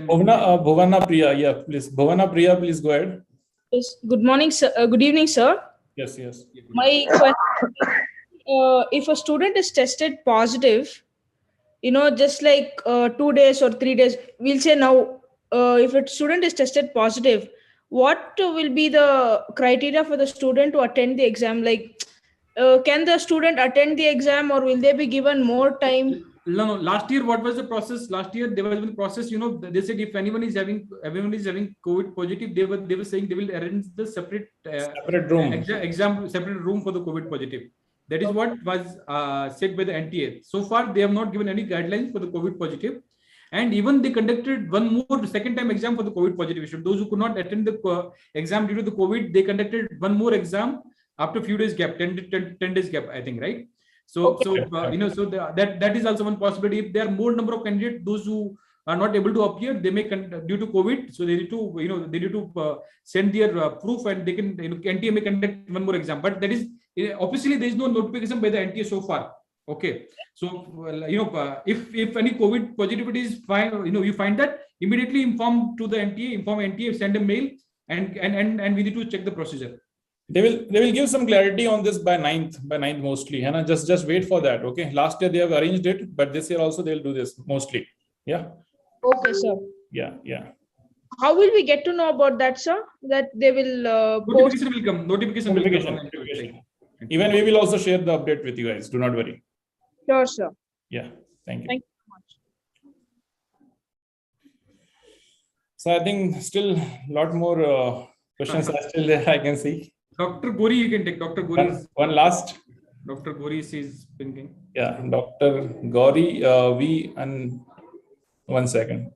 Bhavana Priya. Yeah, please. Bhavana Priya, please go ahead. Yes. Good morning, sir. Good evening, sir. Yes. My question is, if a student is tested positive, just like 2 days or 3 days, we'll say now, if a student is tested positive, what will be the criteria for the student to attend the exam? Like, can the student attend the exam, or will they be given more time? No. Last year, what was the process? Last year, there was a process. They said if everyone is having COVID positive, they were saying they will arrange the separate room exam separate room for the COVID positive. That is what was said by the NTA. So far, they have not given any guidelines for the COVID positive. And even they conducted one more second time exam for the COVID positive. Those who could not attend the exam due to the COVID, they conducted one more exam after a few days gap, 10 days gap, I think, right? So that is also one possibility. If there are more number of candidates, those who are not able to appear, they may due to COVID. So they need to send their proof, and they can NTA may conduct one more exam. But that is obviously there is no notification by the NTA so far. Okay, so if any COVID positivity is fine, you find that, immediately inform to the NTA, send a mail, and we need to check the procedure. They will give some clarity on this by 9th mostly. And just wait for that. Okay. Last year they have arranged it, but this year also they'll do this mostly. Yeah. Okay, sir. Yeah. How will we get to know about that, sir? That they will notification will come. Notification. Even we will also share the update with you guys. Do not worry. Sure, sir. Yeah. Thank you. Thank you so much. So I think still a lot more questions are still there, I can see. Dr. Gori, you can take. Dr. Gori. One last. Dr. Gori is thinking. Yeah, Dr. Gori, and 1 second.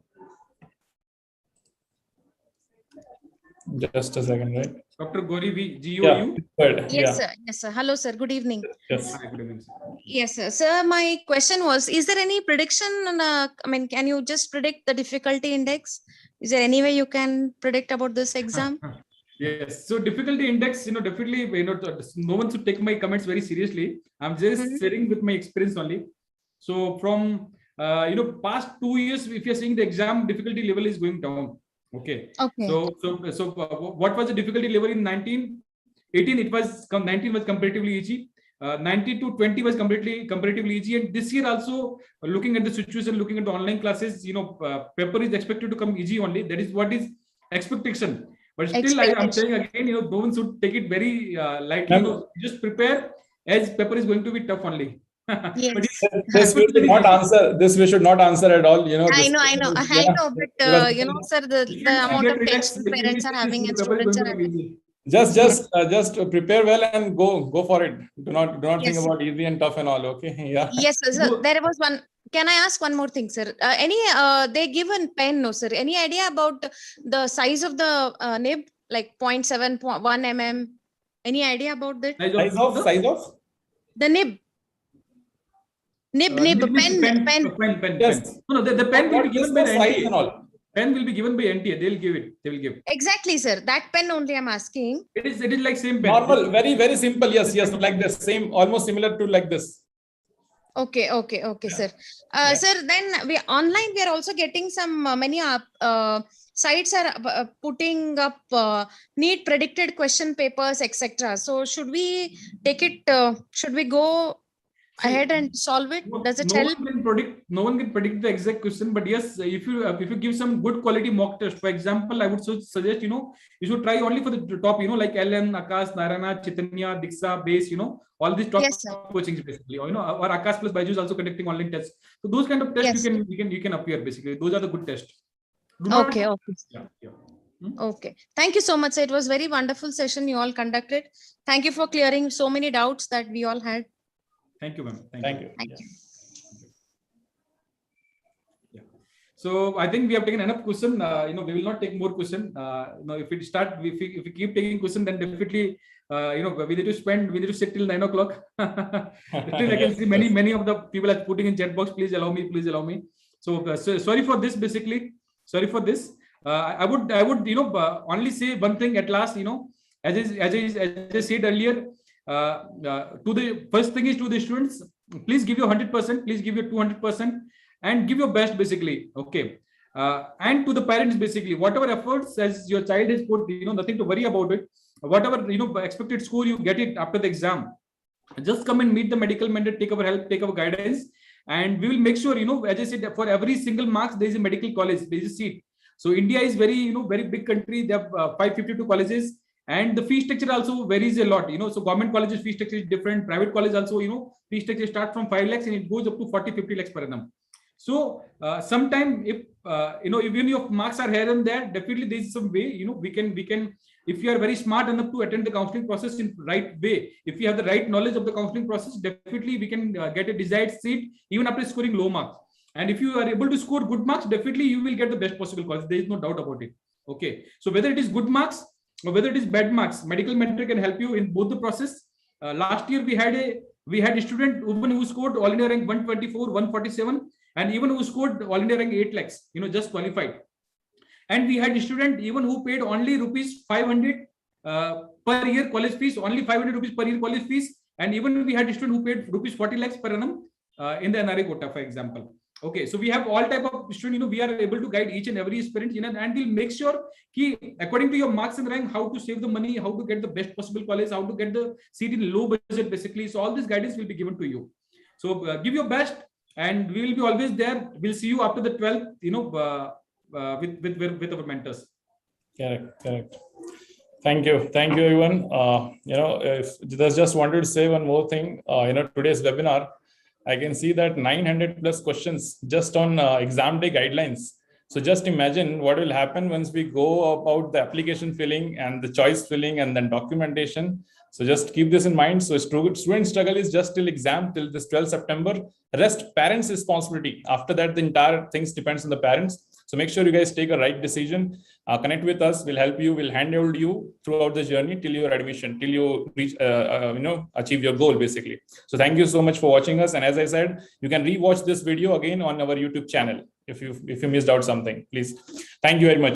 Just a second, right? Dr. Gori, GUU. Yes, sir. Hello, sir. Good evening. Yes. Hi, good evening, sir. Yes, sir. Sir, my question was: is there any prediction? Can you just predict the difficulty index? Is there any way you can predict about this exam? Yes. So difficulty index, definitely, no one should take my comments very seriously. I'm just sharing with my experience only. So from past 2 years, if you're seeing the exam difficulty level is going down. Okay. So what was the difficulty level in 19? 18, it was 19 was comparatively easy. 19 to 20 was comparatively easy. And this year also, looking at the situation, looking at the online classes, paper is expected to come easy only. That is what is expectation. But still, I'm saying again, no one should take it very lightly. Just prepare, as paper is going to be tough only. Yes. This we should not answer at all. I know, but sir, the amount of tension parents are having and students are having. Just prepare well and go for it. Do not think about easy and tough and all. Okay. Yeah. Yes, sir. There was one. Can I ask one more thing, sir? They give a pen, no, sir. Any idea about the size of the nib, like 0.7, 1 mm? Any idea about that? Size of? The nib. Nib, pen. Yes. No, the pen will be given by the NTA. Pen will be given by NTA. They will give. Exactly, sir. That pen only I'm asking. It is like same pen. Normal, very, very simple. Yes, like this. Same, almost similar to like this. Okay, sir. Sir, then we are also getting some many sites are putting up NEET predicted question papers, etc. So should we take it? Should we go ahead and solve it? Does it no help? No one can predict the exact question, but yes, if you give some good quality mock test, for example, I would suggest, you should try only for the top, like LN, Akash, Narana, Chaitanya, Diksha, Base, all these top coachings basically, or Akash plus Baiju is also conducting online tests. So those kind of tests you can appear basically. Those are the good tests. Okay. Yeah. Okay. Thank you so much. It was very wonderful session you all conducted. Thank you for clearing so many doubts that we all had. Thank you, ma'am. Thank you. Yeah. So I think we have taken enough question. We will not take more question. If we start, if we keep taking question, then definitely, we need to sit till 9 o'clock. Still, I can see many of the people are putting in chat box. Please allow me. So sorry for this. Basically, sorry for this. I would only say one thing at last. As I said earlier. To the first thing is to the students, please give your 100%, please give your 200%, and give your best basically. Okay. And to the parents basically, whatever efforts as your child has put, nothing to worry about it. Whatever expected score you get it after the exam, just come and meet the medical mentor, take our help, take our guidance, and we will make sure, as I said, for every single marks there is a medical college, there is a seat. So India is very very big country. They have 552 colleges. And the fee structure also varies a lot, so government colleges fee structure is different, private college also, fee structure start from 5 lakhs and it goes up to 40-50 lakhs per annum. So sometime if, even your marks are here and there, definitely there is some way, we can, if you are very smart enough to attend the counseling process in right way, if you have the right knowledge of the counseling process, definitely we can get a desired seat even after scoring low marks. And if you are able to score good marks, definitely you will get the best possible college. There is no doubt about it. Okay. So whether it is good marks, or whether it is bad marks, medical mentor can help you in both the process. Last year we had a student even who scored all India rank 124, 147, and even who scored all India rank 8 lakhs, just qualified. And we had a student even who paid only rupees 500 per year college fees, only 500 rupees per year college fees, and even we had a student who paid rupees 40 lakhs per annum in the NRI quota, for example. Okay, so we have all type of student, we are able to guide each and every aspirant, and we'll make sure according to your marks and rank, how to save the money, how to get the best possible college, how to get the seat in low budget basically. So all this guidance will be given to you. So give your best, and we will be always there. We'll see you after the 12th, with our mentors. Correct. Thank you everyone. If there's just wanted to say one more thing, today's webinar, I can see that 900 plus questions just on exam day guidelines. So just imagine what will happen once we go about the application filling and the choice filling and then documentation. So just keep this in mind. So student struggle is just till exam, till this 12th September. Rest parents' responsibility. After that, the entire things depends on the parents. So make sure you guys take a right decision. Connect with us. We'll help you. We'll handhold you throughout the journey till your admission, till you reach, achieve your goal, basically. So thank you so much for watching us. And as I said, you can rewatch this video again on our YouTube channel if you missed out something. Please. Thank you very much.